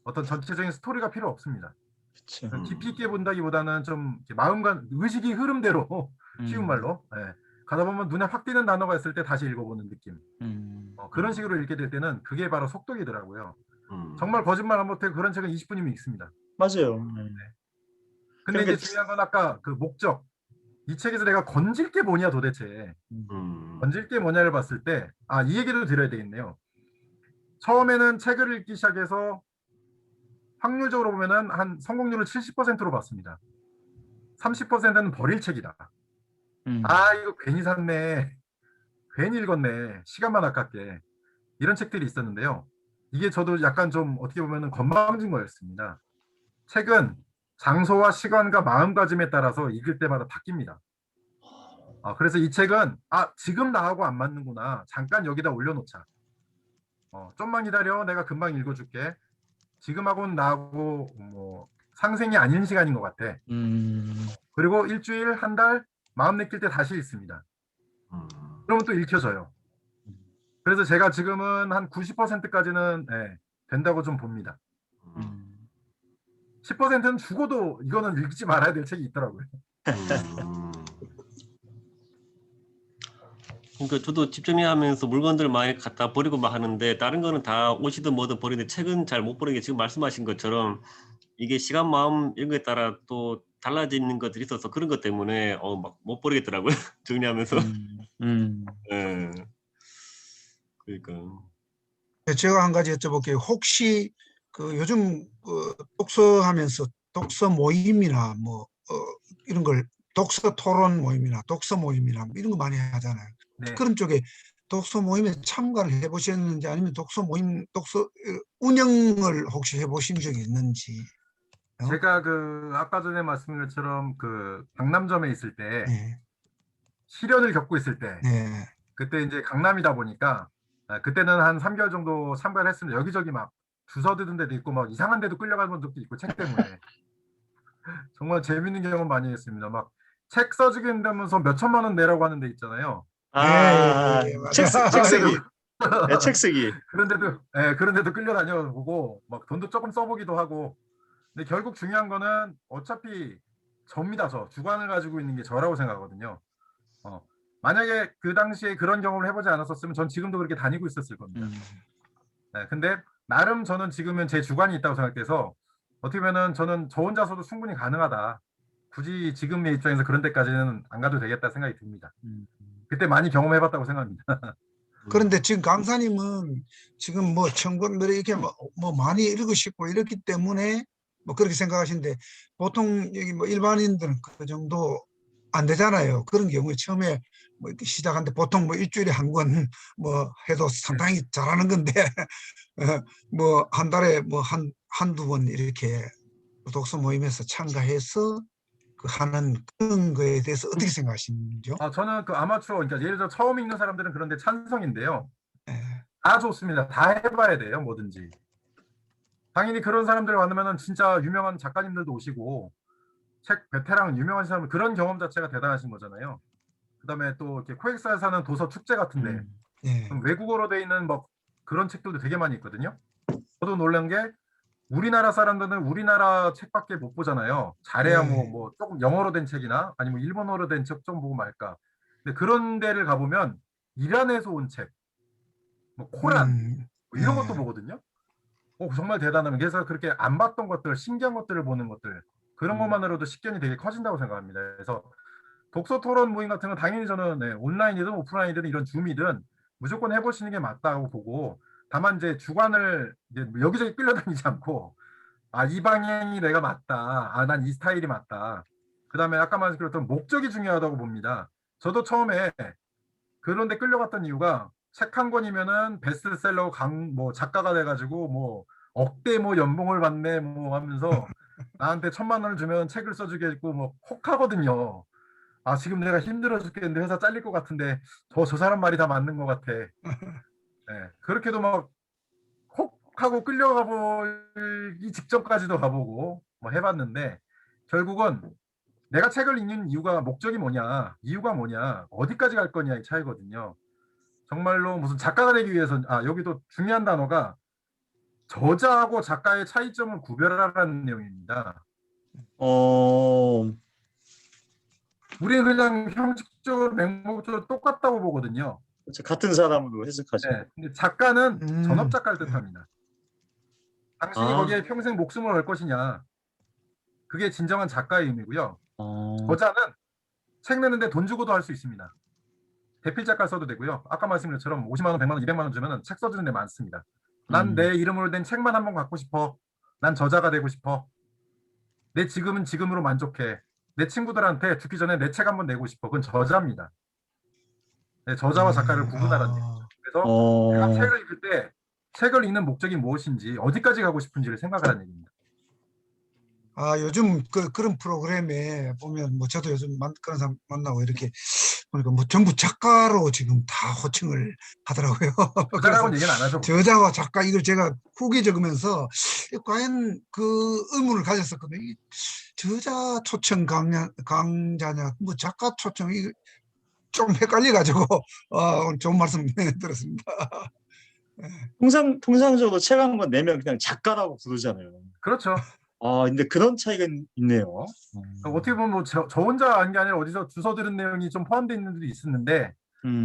어떤 전체적인 스토리가 필요 없습니다. 그렇죠. 깊이 있게 본다기보다는 좀 마음과 의식이 흐름대로 쉬운 말로 가다 보면 눈에 확 띄는 단어가 있을 때 다시 읽어보는 느낌. 그런 식으로 읽게 될 때는 그게 바로 속독이더라고요. 정말 거짓말 안 못해 그런 책은 20분이면 읽습니다. 맞아요. 근데 그러니까 이제 중요한 건 아까 그 목적. 이 책에서 내가 건질 게 뭐냐 도대체. 건질 게 뭐냐를 봤을 때 이 얘기도 드려야 되겠네요. 처음에는 책을 읽기 시작해서 확률적으로 보면은 한 성공률을 70%로 봤습니다. 30%는 버릴 책이다. 이거 괜히 샀네. 괜히 읽었네. 시간만 아깝게. 이런 책들이 있었는데요. 이게 저도 약간 좀 어떻게 보면은 건방진 거였습니다. 책은 장소와 시간과 마음가짐에 따라서 읽을 때마다 바뀝니다. 그래서 이 책은 지금 나하고 안 맞는구나. 잠깐 여기다 올려놓자. 좀만 기다려. 내가 금방 읽어줄게. 지금하고는 나하고 뭐 상생이 아닌 시간인 것 같아. 그리고 일주일, 한 달 마음 내킬 때 다시 읽습니다. 그러면 또 읽혀져요. 그래서 제가 지금은 한 90%까지는 된다고 좀 봅니다. 10%는 죽어도 이거는 읽지 말아야 될 책이 있더라고요. 그러니까 저도 집 정리하면서 물건들 많이 갖다 버리고 막 하는데 다른 거는 다 옷이든 뭐든 버리는데 책은 잘 못 버리는 게 지금 말씀하신 것처럼 이게 시간, 마음 이런 거에 따라 또 달라지는 것들이 있어서 그런 것 때문에 막 못 버리겠더라고요. 정리하면서. 네. 그러니까. 제가 한 가지 여쭤볼게요. 혹시 그 요즘 독서하면서 독서 모임이나 뭐 이런 걸 독서 토론 모임이나 독서 모임이나 이런 거 많이 하잖아요. 네. 그런 쪽에 독서 모임에 참가를 해보셨는지 아니면 독서 모임 독서 운영을 혹시 해보신 적이 있는지. 제가 그 아까 전에 말씀드린 것처럼 그 강남점에 있을 때 네. 시련을 겪고 있을 때 네. 그때 이제 강남이다 보니까 그때는 한 3개월 정도 참가를 했습니다. 여기저기 막 주워 드는 데도 있고 막 이상한 데도 끌려가는 적도 있고 책 때문에 정말 재밌는 경험 많이 했습니다. 막 책 써주게 된다면서 몇 천만 원 내라고 하는 데 있잖아요. 책 맞아요. 쓰기. 네, 책 쓰기. 그런데도 끌려다녀 보고 막 돈도 조금 써보기도 하고. 근데 결국 중요한 거는 어차피 접니다. 주관을 가지고 있는 게 저라고 생각하거든요. 만약에 그 당시에 그런 경험을 해보지 않았었으면 전 지금도 그렇게 다니고 있었을 겁니다. 근데 나름 저는 지금은 제 주관이 있다고 생각해서 어떻게 보면은 저는 저 혼자서도 충분히 가능하다. 굳이 지금의 입장에서 그런 데까지는 안 가도 되겠다 생각이 듭니다. 그때 많이 경험해봤다고 생각합니다. 그런데 지금 강사님은 지금 뭐 청구를 이렇게 뭐 많이 읽으시고 이렇기 때문에 뭐 그렇게 생각하시는데 보통 여기 뭐 일반인들은 그 정도 안 되잖아요. 그런 경우에 처음에 뭐 이렇게 시작하는데 보통 뭐 일주일에 한 권 뭐 해도 상당히 잘하는 건데 뭐 한 달에 뭐 한두 번 이렇게 독서 모임에서 참가해서 그 하는 그런 거에 대해서 어떻게 생각하시는지요? 저는 그 아마추어, 그러니까 예를 들어 처음 읽는 사람들은 그런데 찬성인데요. 예. 다 좋습니다. 다 해봐야 돼요, 뭐든지. 당연히 그런 사람들 만나면은 진짜 유명한 작가님들도 오시고 책 베테랑 유명한 사람 그런 경험 자체가 대단하신 거잖아요. 그다음에 또 이렇게 코엑스에서 하는 도서 축제 같은데 예. 외국어로 돼 있는 뭐 그런 책들도 되게 많이 있거든요. 저도 놀란 게 우리나라 사람들은 우리나라 책밖에 못 보잖아요. 잘해야 네. 뭐 조금 영어로 된 책이나 아니면 일본어로 된 책 좀 보고 말까. 근데 그런 데를 가보면 이란에서 온 책, 뭐 코란 뭐 이런 것도 예. 보거든요. 정말 대단하면 그래서 그렇게 안 봤던 것들, 신기한 것들을 보는 것들 그런 것만으로도 식견이 되게 커진다고 생각합니다. 그래서 독서 토론 모임 같은 건 당연히 저는 온라인이든 오프라인이든 이런 줌이든 무조건 해보시는 게 맞다고 보고 다만 이제 주관을 이제 여기저기 끌려다니지 않고 이 방향이 내가 맞다. 난 이 스타일이 맞다. 그 다음에 아까 말씀드렸던 목적이 중요하다고 봅니다. 저도 처음에 그런 데 끌려갔던 이유가 책 한 권이면은 베스트셀러 뭐 작가가 돼가지고 뭐 억대 뭐 연봉을 받네 뭐 하면서 나한테 1,000만 원을 주면 책을 써주겠고 뭐 혹하거든요. 지금 내가 힘들어 죽겠는데 회사 잘릴 것 같은데 저 사람 말이 다 맞는 것 같아. 그렇게도 막 혹하고 끌려가 보기 직전까지도 가보고 뭐 해봤는데 결국은 내가 책을 읽는 이유가 목적이 뭐냐, 이유가 뭐냐, 어디까지 갈 거냐의 차이거든요. 정말로 무슨 작가가 되기 위해서 여기도 중요한 단어가 저자하고 작가의 차이점을 구별하라는 내용입니다. 우리는 그냥 형식적으로 맹목적으로 똑같다고 보거든요. 그렇죠. 같은 사람으로 해석하죠. 근데 작가는 전업 작가를 예. 뜻합니다. 당신이 거기에 평생 목숨을 걸 것이냐, 그게 진정한 작가의 의미고요. 저자는 책 내는데 돈 주고도 할 수 있습니다. 대필 작가 써도 되고요. 아까 말씀드린 것처럼 50만 원, 100만 원, 200만 원 주면 책 써주는 데 많습니다. 난 내 이름으로 된 책만 한 번 갖고 싶어. 난 저자가 되고 싶어. 내 지금은 지금으로 만족해. 내 친구들한테 죽기 전에 내 책 한 번 내고 싶어. 그건 저자입니다. 저자와 작가를 구분하라는 얘기죠. 그래서 내가 책을 읽을 때 책을 읽는 목적이 무엇인지 어디까지 가고 싶은지를 생각하라는 얘기입니다. 요즘 그런 프로그램에 보면 뭐 저도 요즘 그런 사람 만나고 이렇게 보니까 뭐 전부 작가로 지금 다 호칭을 하더라고요. 그래서 저자라고는 얘기는 안 하죠. 저자와 작가 이걸 제가 후기 적으면서 과연 그 의문을 가졌었거든요. 이 저자 초청 강자냐, 뭐 작가 초청 이거 좀 헷갈려가지고 오늘 좋은 말씀 들었습니다. 통상적으로 책 한 권 내면 그냥 작가라고 부르잖아요. 그렇죠. 근데 그런 차이가 있네요. 어떻게 보면 뭐 저 혼자 한 게 아니라 어디서 주워 들은 내용이 좀 포함되어 있는 분들이 있었는데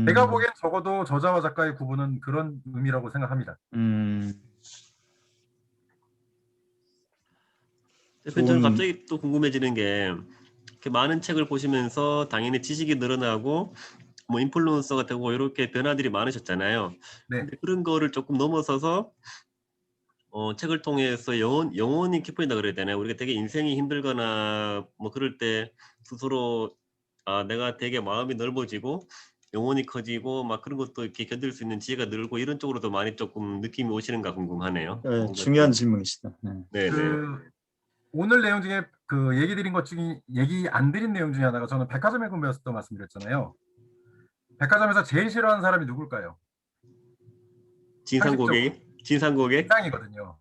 제가 보기엔 적어도 저자와 작가의 구분은 그런 의미라고 생각합니다. 대표님, 저는 갑자기 또 궁금해지는 게 이렇게 많은 책을 보시면서 당연히 지식이 늘어나고 뭐 인플루언서가 되고 이렇게 변화들이 많으셨잖아요. 네. 근데 그런 거를 조금 넘어서서 책을 통해서 영혼이 깊어진다 그래야 되나요? 우리가 되게 인생이 힘들거나 뭐 그럴 때 스스로 내가 되게 마음이 넓어지고 영혼이 커지고 막 그런 것도 이렇게 견딜 수 있는 지혜가 늘고 이런 쪽으로도 많이 조금 느낌이 오시는가 궁금하네요. 중요한 질문이시다. 네네. 오늘 내용 중에 그 얘기 드린 것 중에 얘기 안 드린 내용 중에 하나가 저는 백화점에 근무했을 때 말씀드렸잖아요. 백화점에서 제일 싫어하는 사람이 누굴까요? 진상 고객? 진상 고객? 인상이거든요.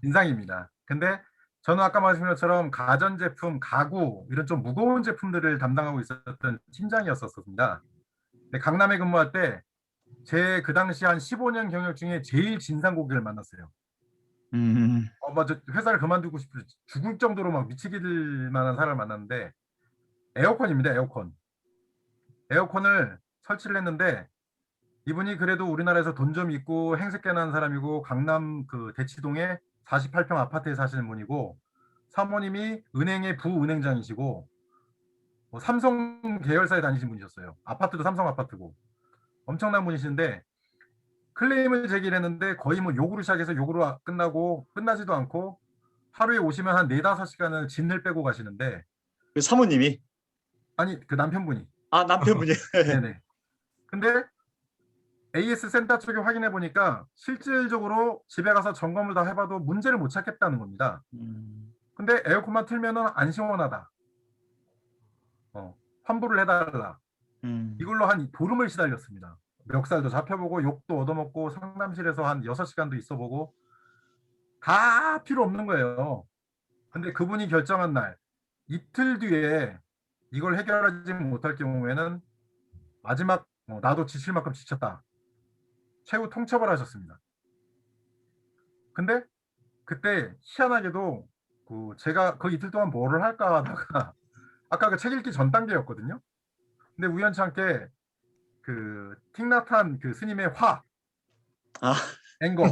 인상입니다. 근데 저는 아까 말씀드린 것처럼 가전제품, 가구 이런 좀 무거운 제품들을 담당하고 있었던 팀장이었었습니다. 근데 강남에 근무할 때 제 그 당시 한 15년 경력 중에 제일 진상 고객을 만났어요. 맞아. 회사를 그만두고 싶어 죽을 정도로 막 미치길 만한 사람을 만났는데 에어컨입니다. 에어컨. 에어컨을 설치를 했는데 이분이 그래도 우리나라에서 돈 좀 있고 행색계 난 사람이고 강남 그 대치동에 48평 아파트에 사시는 분이고 사모님이 은행의 부은행장이시고 뭐 삼성 계열사에 다니신 분이셨어요. 아파트도 삼성 아파트고 엄청난 분이신데 클레임을 제기를 했는데 거의 뭐 욕으로 시작해서 욕으로 끝나고 끝나지도 않고 하루에 오시면 한 4-5시간을 진을 빼고 가시는데 그 사모님이 아니 그 남편분이 남편분이 네네. 근데 AS 센터 쪽에 확인해 보니까 실질적으로 집에 가서 점검을 다 해봐도 문제를 못 찾겠다는 겁니다. 근데 에어컨만 틀면은 안 시원하다. 환불을 해달라. 이걸로 한 보름을 시달렸습니다. 멱살도 잡혀보고 욕도 얻어먹고 상담실에서 한 6시간도 있어보고 다 필요 없는 거예요. 근데 그분이 결정한 날 이틀 뒤에 이걸 해결하지 못할 경우에는 마지막 나도 지칠 만큼 지쳤다. 최후 통첩을 하셨습니다. 근데 그때 희한하게도 제가 그 이틀 동안 뭐를 할까 하다가 아까 그 책 읽기 전 단계였거든요. 근데 우연치 않게 그 틱나탄 그 스님의 화, 앵거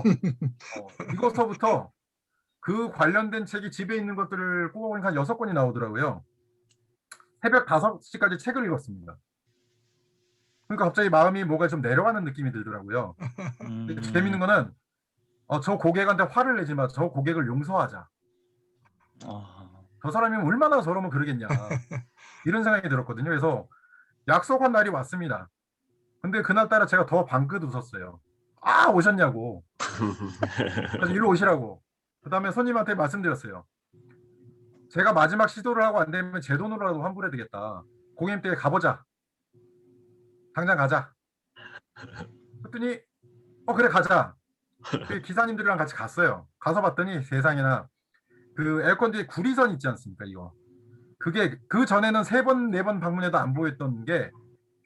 이거서부터 그 관련된 책이 집에 있는 것들을 꼽아보니까 한 6권이 나오더라고요. 새벽 5시까지 책을 읽었습니다. 그러니까 갑자기 마음이 뭐가 좀 내려가는 느낌이 들더라고요. 재밌는 거는 저 고객한테 화를 내지 마. 저 고객을 용서하자. 저 사람이 얼마나 저러면 그러겠냐. 이런 생각이 들었거든요. 그래서 약속한 날이 왔습니다. 근데 그날따라 제가 더 방긋 웃었어요. 오셨냐고. 그래서 일로 오시라고. 그 다음에 손님한테 말씀드렸어요. 제가 마지막 시도를 하고 안 되면 제 돈으로라도 환불해 되겠다. 고객님 댁에 가보자. 당장 가자. 그랬더니 그래 가자. 그 기사님들이랑 같이 갔어요. 가서 봤더니 세상에나 그 에어컨 뒤에 구리선 있지 않습니까? 이거. 그게 그 전에는 3번, 4번 방문해도 안 보였던 게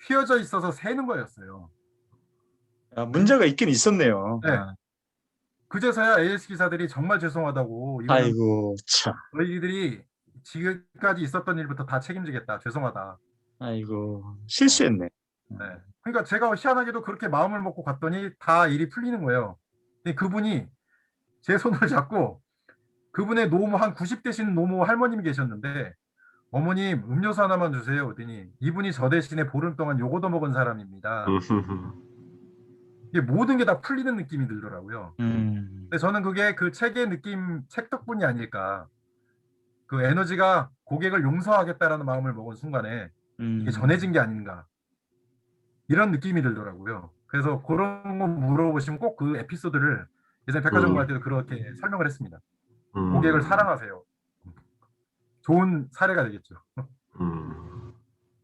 휘어져 있어서 새는 거였어요. 문제가 있긴 있었네요. 네. 그제서야 AS 기사들이 정말 죄송하다고 아이고 참. 너희들이 지금까지 있었던 일부터 다 책임지겠다. 죄송하다. 아이고 실수했네. 네. 그러니까 제가 희한하게도 그렇게 마음을 먹고 갔더니 다 일이 풀리는 거예요. 근데 그분이 제 손을 잡고 그분의 노모 한 90대신 노모 할머님이 계셨는데 어머님 음료수 하나만 주세요. 그랬더니 이분이 저 대신에 보름 동안 욕 얻어먹은 사람입니다. 이게 모든 게 다 풀리는 느낌이 들더라고요. 근데 저는 그게 그 책의 느낌, 책 덕분이 아닐까. 그 에너지가 고객을 용서하겠다라는 마음을 먹은 순간에 이게 전해진 게 아닌가. 이런 느낌이 들더라고요. 그래서 그런 거 물어보시면 꼭 그 에피소드를 예전에 백화점 갈 때도 그렇게 설명을 했습니다. 고객을 사랑하세요. 좋은 사례가 되겠죠.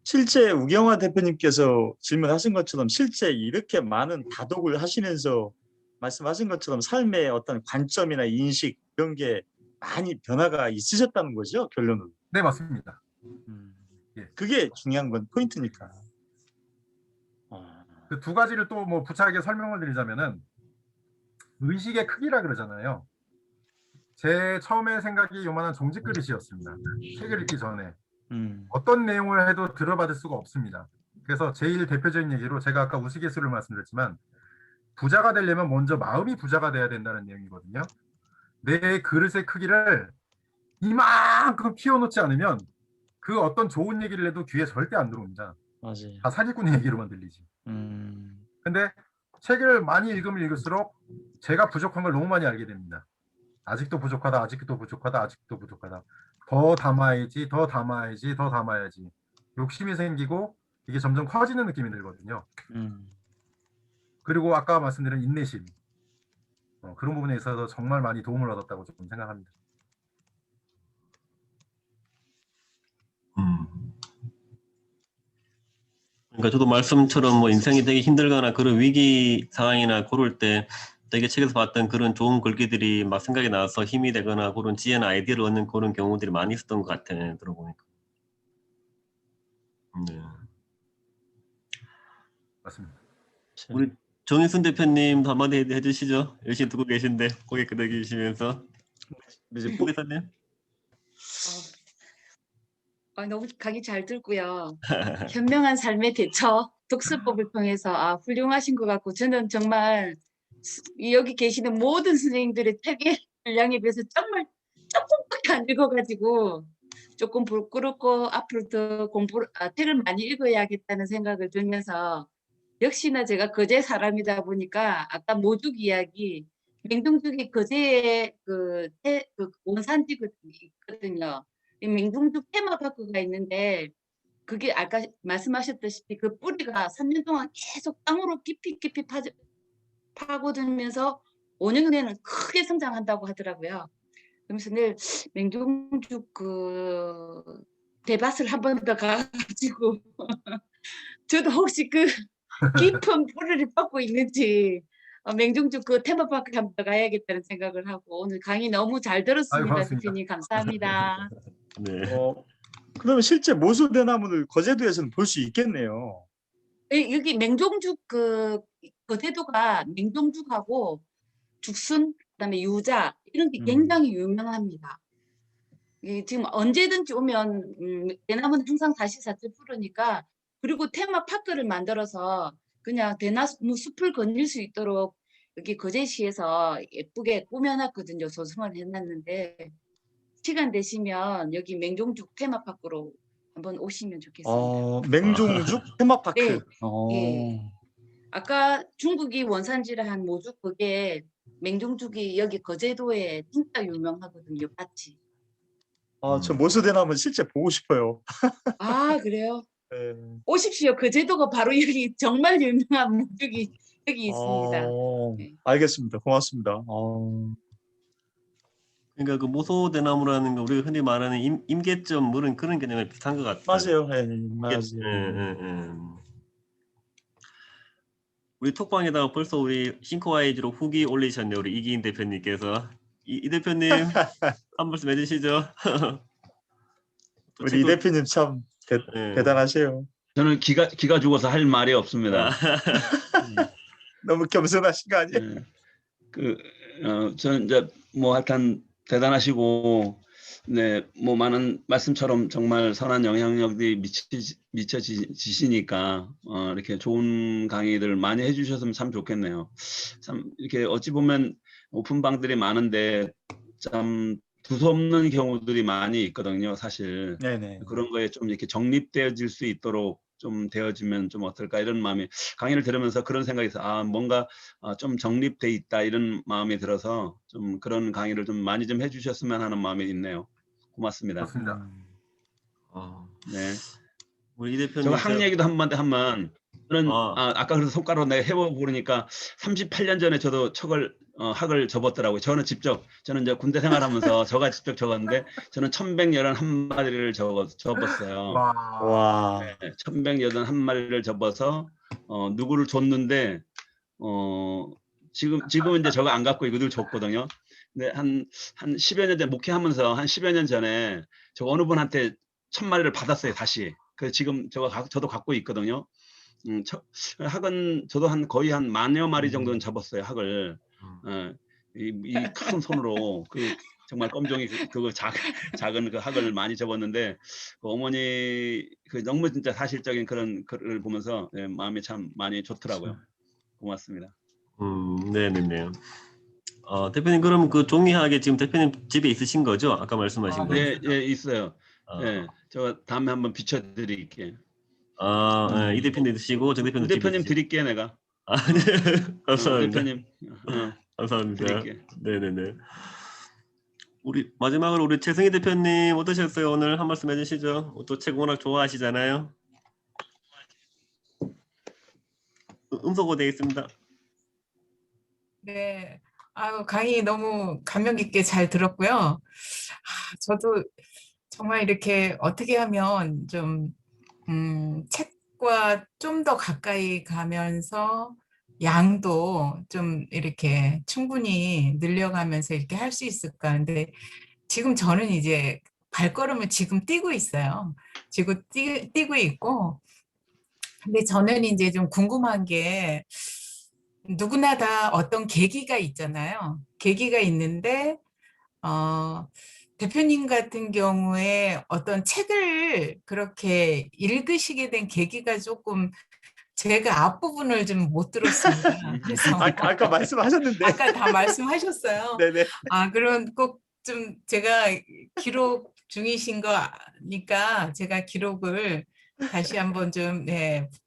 실제 우경화 대표님께서 질문하신 것처럼 실제 이렇게 많은 다독을 하시면서 말씀하신 것처럼 삶의 어떤 관점이나 인식 이런 게 많이 변화가 있으셨다는 거죠, 결론은. 네, 맞습니다. 그게 중요한 건 포인트니까. 그 두 가지를 또 뭐 부차하게 설명을 드리자면은 의식의 크기라 그러잖아요. 제 처음에 생각이 요만한 종지 그릇이었습니다. 책을 읽기 전에. 어떤 내용을 해도 들어받을 수가 없습니다. 그래서 제일 대표적인 얘기로 제가 아까 우스갯소리를 말씀드렸지만 부자가 되려면 먼저 마음이 부자가 돼야 된다는 내용이거든요. 내 그릇의 크기를 이만큼 키워놓지 않으면 그 어떤 좋은 얘기를 해도 귀에 절대 안 들어옵니다. 맞아요. 다 사기꾼의 얘기로만 들리지. 근데 책을 많이 읽으면 읽을수록 제가 부족한 걸 너무 많이 알게 됩니다. 아직도 부족하다, 아직도 부족하다, 아직도 부족하다. 더 담아야지, 더 담아야지, 더 담아야지. 욕심이 생기고 이게 점점 커지는 느낌이 들거든요. 그리고 아까 말씀드린 인내심. 그런 부분에 있어서 정말 많이 도움을 얻었다고 좀 생각합니다. 그러니까 저도 말씀처럼 뭐 인생이 되게 힘들거나 그런 위기 상황이나 그럴 때 되게 책에서 봤던 그런 좋은 글귀들이 막 생각이 나서 힘이 되거나 그런 지혜나 아이디어를 얻는 그런 경우들이 많이 있었던 것 같아요. 들어보니까. 네. 맞습니다. 우리 정인순 대표님도 한마디 해주시죠. 열심히 듣고 계신데 고개 끄덕이시면서. 이제 부회사님. 너무 강의 잘 듣고요. 현명한 삶의 대처, 독서법을 통해서 훌륭하신 것 같고 저는 정말 여기 계시는 모든 선생님들의 책의 분량에 비해서 정말 조금밖에 안 읽어가지고 조금 부끄럽고 앞으로 더 책을 많이 읽어야겠다는 생각을 들면서 역시나 제가 거제 사람이다 보니까 아까 모죽 이야기 맹동죽이 거제에 그 원산지거든요. 이 맹동죽 테마파크가 있는데 그게 아까 말씀하셨다시피 그 뿌리가 3년 동안 계속 땅으로 깊이 파고들면서 5년 후에는 크게 성장한다고 하더라고요. 그러면서 내일 맹동죽 그 대밭을 한 번 더 가가지고 저도 혹시 그 깊은 뿌리를 뻗고 있는지 맹종죽 그 테마파크 한번 더 가야겠다는 생각을 하고 오늘 강의 너무 잘 들었습니다. 고맙습니다. 대표님 감사합니다. 네. 그러면 실제 모수대나무를 거제도에서는 볼 수 있겠네요. 여기 맹종죽 그 거제도가 맹종죽하고 죽순 그다음에 유자 이런 게 굉장히 유명합니다. 지금 언제든지 오면 대나무는 항상 44.8%니까 그리고 테마파크를 만들어서 그냥 대나무 숲을 거닐 수 있도록 여기 거제시에서 예쁘게 꾸며놨거든요. 조성을 해놨는데 시간 되시면 여기 맹종죽 테마파크로 한번 오시면 좋겠습니다. 맹종죽 테마파크. 네. 예. 아까 중국이 원산지를 한 모죽 그게 맹종죽이 여기 거제도에 진짜 유명하거든요. 밭이. 저 모수대나무 실제 보고 싶어요. 그래요? 네. 오십시오. 거제도가 바로 여기 정말 유명한 모죽이 여기 있습니다. 네. 알겠습니다. 고맙습니다. 그러니까 그 모소대나무라는 거 우리가 흔히 말하는 임계점 물은 그런 개념에 비슷한 것 같아요. 맞아요. 네, 맞아요. 우리 톡방에다가 벌써 우리 싱크와이즈로 후기 올리셨네요. 우리 이기인 대표님께서. 이 대표님 한 말씀 해주시죠. 우리 이 대표님 참 대단하세요. 저는 기가 죽어서 할 말이 없습니다. 너무 겸손하신 거 아니에요? 저는 이제 뭐 하여튼 대단하시고, 네, 뭐 많은 말씀처럼 정말 선한 영향력이 미쳐지시니까 이렇게 좋은 강의들 많이 해주셨으면 참 좋겠네요. 참 이렇게 어찌 보면 오픈방들이 많은데 참 두서없는 경우들이 많이 있거든요, 사실. 네네. 그런 거에 좀 이렇게 정립되어질 수 있도록 좀 되어지면 좀 어떨까 이런 마음이 강의를 들으면서 그런 생각이 있어요. 뭔가 좀 정립돼 있다 이런 마음이 들어서 좀 그런 강의를 좀 많이 좀 해주셨으면 하는 마음이 있네요. 고맙습니다. 맞습니다. 네. 우리 이 대표님 제가 학 얘기도 한번 저는 아까 그래서 손가락으로 내가 해보고 그러니까 38년 전에 저도 학을 접었더라고요. 저는 이제 군대 생활하면서 저가 직접 적었는데 저는 1181마리를 접었어요. 와. 네, 1181마리를 접어서 누구를 줬는데 지금은 이제 저거 안 갖고 이거들 줬거든요. 근데 한 10여 년 전에 목회하면서 한 10여 년 전에 저 어느 분한테 1000마리를 받았어요, 다시. 그래서 지금 저도 갖고 있거든요. 학은 저도 거의 한 10,000여 마리 정도는 접었어요, 학을. 이 큰 손으로 정말 껌종이 그거 작은 그 학을 많이 접었는데 그 어머니 너무 진짜 사실적인 그런 글을 보면서 마음이 참 많이 좋더라고요. 고맙습니다. 네네네. 대표님 그럼 그 종이학에 지금 대표님 집에 있으신 거죠? 아까 말씀하신 거. 네, 있어요. 네, 저 다음에 한번 비춰드릴게요. 이 대표님 드시고 정 대표님 대표님 드릴게 내가. 네. 감사합니다. 대표님. 감사합니다. 드릴게. 네네네. 우리 마지막으로 우리 최승희 대표님 어떠셨어요? 오늘 한 말씀 해주시죠. 또 책 워낙 좋아하시잖아요. 음소거 되어 있습니다. 네, 강의 너무 감명 깊게 잘 들었고요. 저도 정말 이렇게 어떻게 하면 좀 책과 좀 더 가까이 가면서 양도 좀 이렇게 충분히 늘려가면서 이렇게 할 수 있을까. 근데 지금 저는 이제 발걸음을 지금 뛰고 있어요. 지금 뛰고 있고. 근데 저는 이제 좀 궁금한 게 누구나 다 어떤 계기가 있잖아요. 계기가 있는데 대표님 같은 경우에 어떤 책을 그렇게 읽으시게 된 계기가 조금 제가 앞부분을 좀 못 들었습니다. 그래서 아까 말씀하셨는데. 아까 다 말씀하셨어요. 네네. 그럼 꼭 좀 제가 기록 중이신 거니까 제가 기록을 다시 한번 좀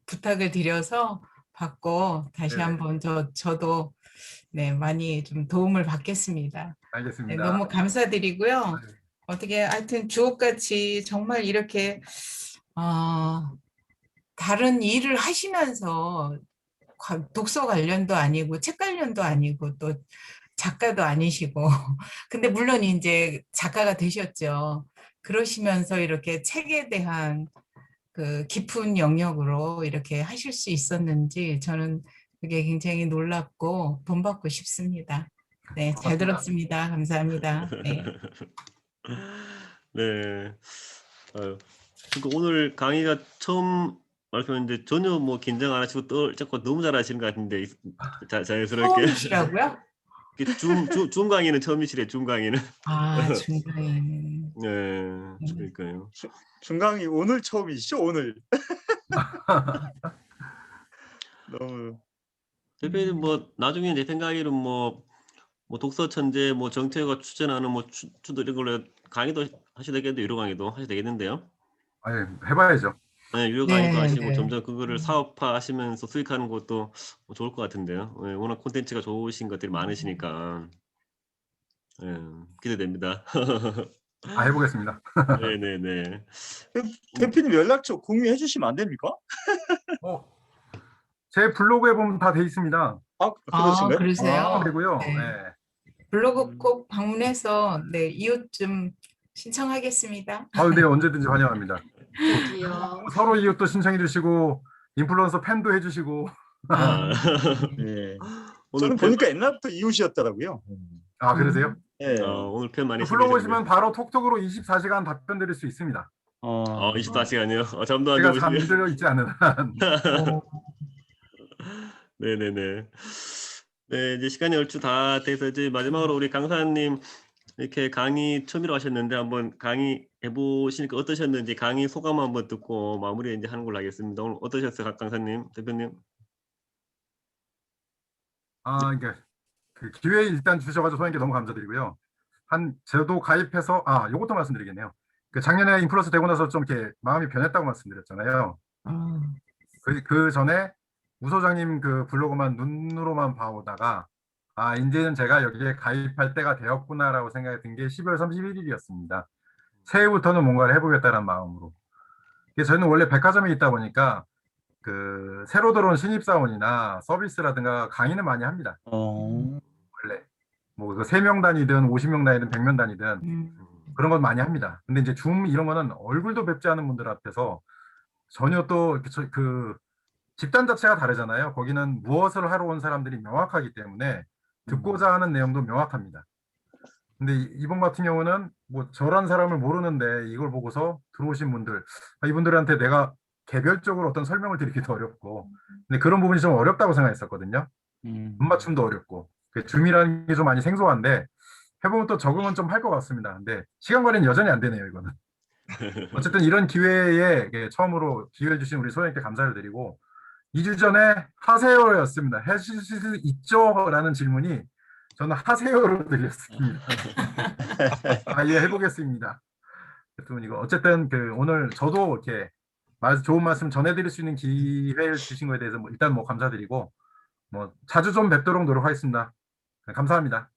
부탁을 드려서 받고 다시 네네. 한번 저도 많이 좀 도움을 받겠습니다. 알겠습니다. 너무 감사드리고요. 네. 어떻게 하여튼 주옥같이 정말 이렇게 다른 일을 하시면서 독서 관련도 아니고 책 관련도 아니고 또 작가도 아니시고 근데 물론 이제 작가가 되셨죠. 그러시면서 이렇게 책에 대한 그 깊은 영역으로 이렇게 하실 수 있었는지 저는 그게 굉장히 놀랍고 본받고 싶습니다. 네, 잘 들었습니다. 감사합니다. 네. 네. 아유, 그러니까 오늘 강의가 처음 말씀했는데 전혀 뭐 긴장 안 하시고 자꾸 너무 잘하시는 것 같은데 자연스럽게. 처음이시라고요? 줌 강의는 처음이시래. 줌 강의는. 중간에. 네, 그러니까요. 중강이 오늘 처음이시죠? 오늘. 너무. 대표님 뭐 나중에 내 생각에는 뭐 독서 천재 뭐 정태가 추천하는 뭐 추도 이런 걸로 강의도 하셔야 되겠는데 유료 강의도 하셔야 되겠는데요. 아니, 해봐야죠. 네, 유료 강의도 네, 하시고 네. 점점 그거를 사업화하시면서 수익하는 것도 좋을 것 같은데요. 네, 워낙 콘텐츠가 좋으신 것들이 많으시니까 기대됩니다. 해보겠습니다. 네네네. 대표님 연락처 공유해 주시면 안 됩니까? 제 블로그에 보면 다 돼 있습니다. 그러신가요? 그러세요? 그리고요. 네. 네. 블로그 꼭 방문해서 이웃 좀 신청하겠습니다. 네, 언제든지 환영합니다. 저도요. 서로 이웃도 신청해 주시고 인플루언서 팬도 해주시고. 네. 오늘 저는 보니까 옛날부터 이웃이었더라고요. 그러세요? 네. 오늘 편 많이 불러보시면 바로 톡톡으로 24시간 답변 드릴 수 있습니다. 24시간이요? 잠도 안 제가 주무시게. 잠들어 있지 않은 한. 네네네. 네, 이제 시간이 얼추 다 돼서 이제 마지막으로 우리 강사님 이렇게 강의 처음으로 하셨는데 한번 강의 해보시니까 어떠셨는지 강의 소감 한번 듣고 마무리 이제 하는 걸로 하겠습니다. 오늘 어떠셨어요, 강사님, 대표님? 그러니까 그 기회 일단 주셔가지고 선생님께 너무 감사드리고요. 저도 가입해서 요것도 말씀드리겠네요. 그 작년에 인플루언서 되고 나서 좀 이렇게 마음이 변했다고 말씀드렸잖아요. 그 전에 우 소장님 그 블로그만 눈으로만 봐오다가 이제는 제가 여기에 가입할 때가 되었구나라고 생각이 든 게 12월 31일이었습니다. 새해부터는 뭔가를 해보겠다는 마음으로. 저희는 원래 백화점에 있다 보니까 그 새로 들어온 신입사원이나 서비스라든가 강의는 많이 합니다. 원래 뭐 3명 단위든 50명 단위든 100명 단위든 그런 건 많이 합니다. 근데 이제 줌 이런 거는 얼굴도 뵙지 않은 분들 앞에서 전혀 또 그 집단 자체가 다르잖아요. 거기는 무엇을 하러 온 사람들이 명확하기 때문에 듣고자 하는 내용도 명확합니다. 근데 이번 같은 경우는 뭐 저런 사람을 모르는데 이걸 보고서 들어오신 분들, 이분들한테 내가 개별적으로 어떤 설명을 드리기도 어렵고, 근데 그런 부분이 좀 어렵다고 생각했었거든요. 눈맞춤도 어렵고, 줌이라는 게 좀 많이 생소한데 해보면 또 적응은 좀 할 것 같습니다. 근데 시간 관리는 여전히 안 되네요, 이거는. 어쨌든 이런 기회에 처음으로 기회를 주신 우리 소장님께 감사를 드리고, 2주 전에 하세요였습니다. 하실 수 있죠? 라는 질문이 저는 하세요로 들렸습니다. 해보겠습니다. 이거 어쨌든 오늘 저도 이렇게 좋은 말씀 전해드릴 수 있는 기회를 주신 거에 대해서 일단 감사드리고 자주 좀 뵙도록 노력하겠습니다. 감사합니다.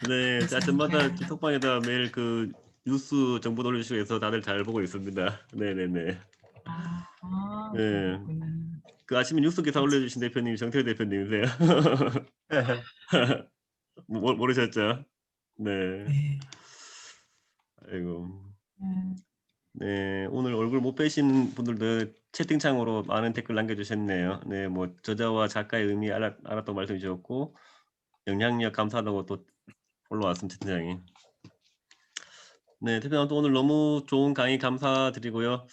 네, 아침마다 톡방에다 매일 그 뉴스 정보 올려주시고 해서 다들 잘 보고 있습니다. 네네네. 네. 그 아침에 뉴스 기사 올려주신 대표님이 정태우 대표님이세요. 모르셨죠? 네. 아이고. 네, 오늘 얼굴 못 뵈신 분들도 채팅창으로 많은 댓글 남겨주셨네요. 네, 뭐 저자와 작가의 의미 알았다고 말씀해 주셨고 영향력 감사하다고 또 올라왔습니다. 채팅창에. 네, 대표님 오늘 너무 좋은 강의 감사드리고요.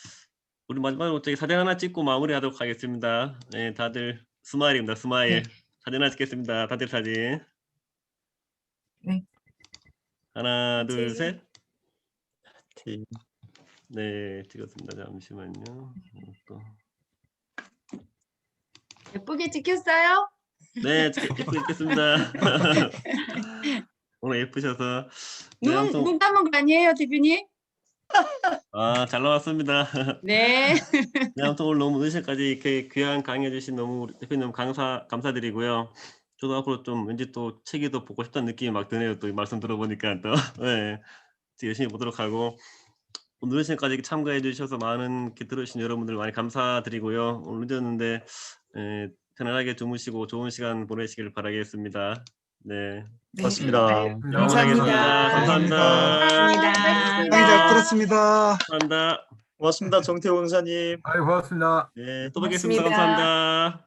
우리 마지막으로 저기 사진 하나 찍고 마무리하도록 하겠습니다. 네, 다들 스마일입니다. 스마일. 네. 사진 하나 찍겠습니다. 다들 사진. 네. 하나, 둘, 네. 셋. 네, 찍었습니다. 잠시만요. 또. 예쁘게 찍혔어요? 네, 찍겠습니다. 오늘 예쁘셔서. 네, 아무튼 눈 감은 거 아니에요, 대표님? 잘 나왔습니다. 네. 네, 아무튼 오늘 너무 늦은시까지 이렇게 귀한 강의해 주신 너무 우리 대표님 감사드리고요. 저도 앞으로 좀 왠지 또 책이 더 보고 싶다는 느낌이 막 드네요. 또 이 말씀 들어보니까 또 네, 열심히 보도록 하고 오늘 늦은시까지 참가해 주셔서 많은 이렇게 들어주신 여러분들 많이 감사드리고요. 오늘 늦었는데 편안하게 주무시고 좋은 시간 보내시길 바라겠습니다. 네, 네. 고맙습니다. 감사합니다. 감사합니다. 감사합니다. 강의 잘 들었습니다. 감사합니다. 고맙습니다. 정태호 강사님. 아유, 고맙습니다. 네, 또 뵙겠습니다. 고맙습니다. 감사합니다.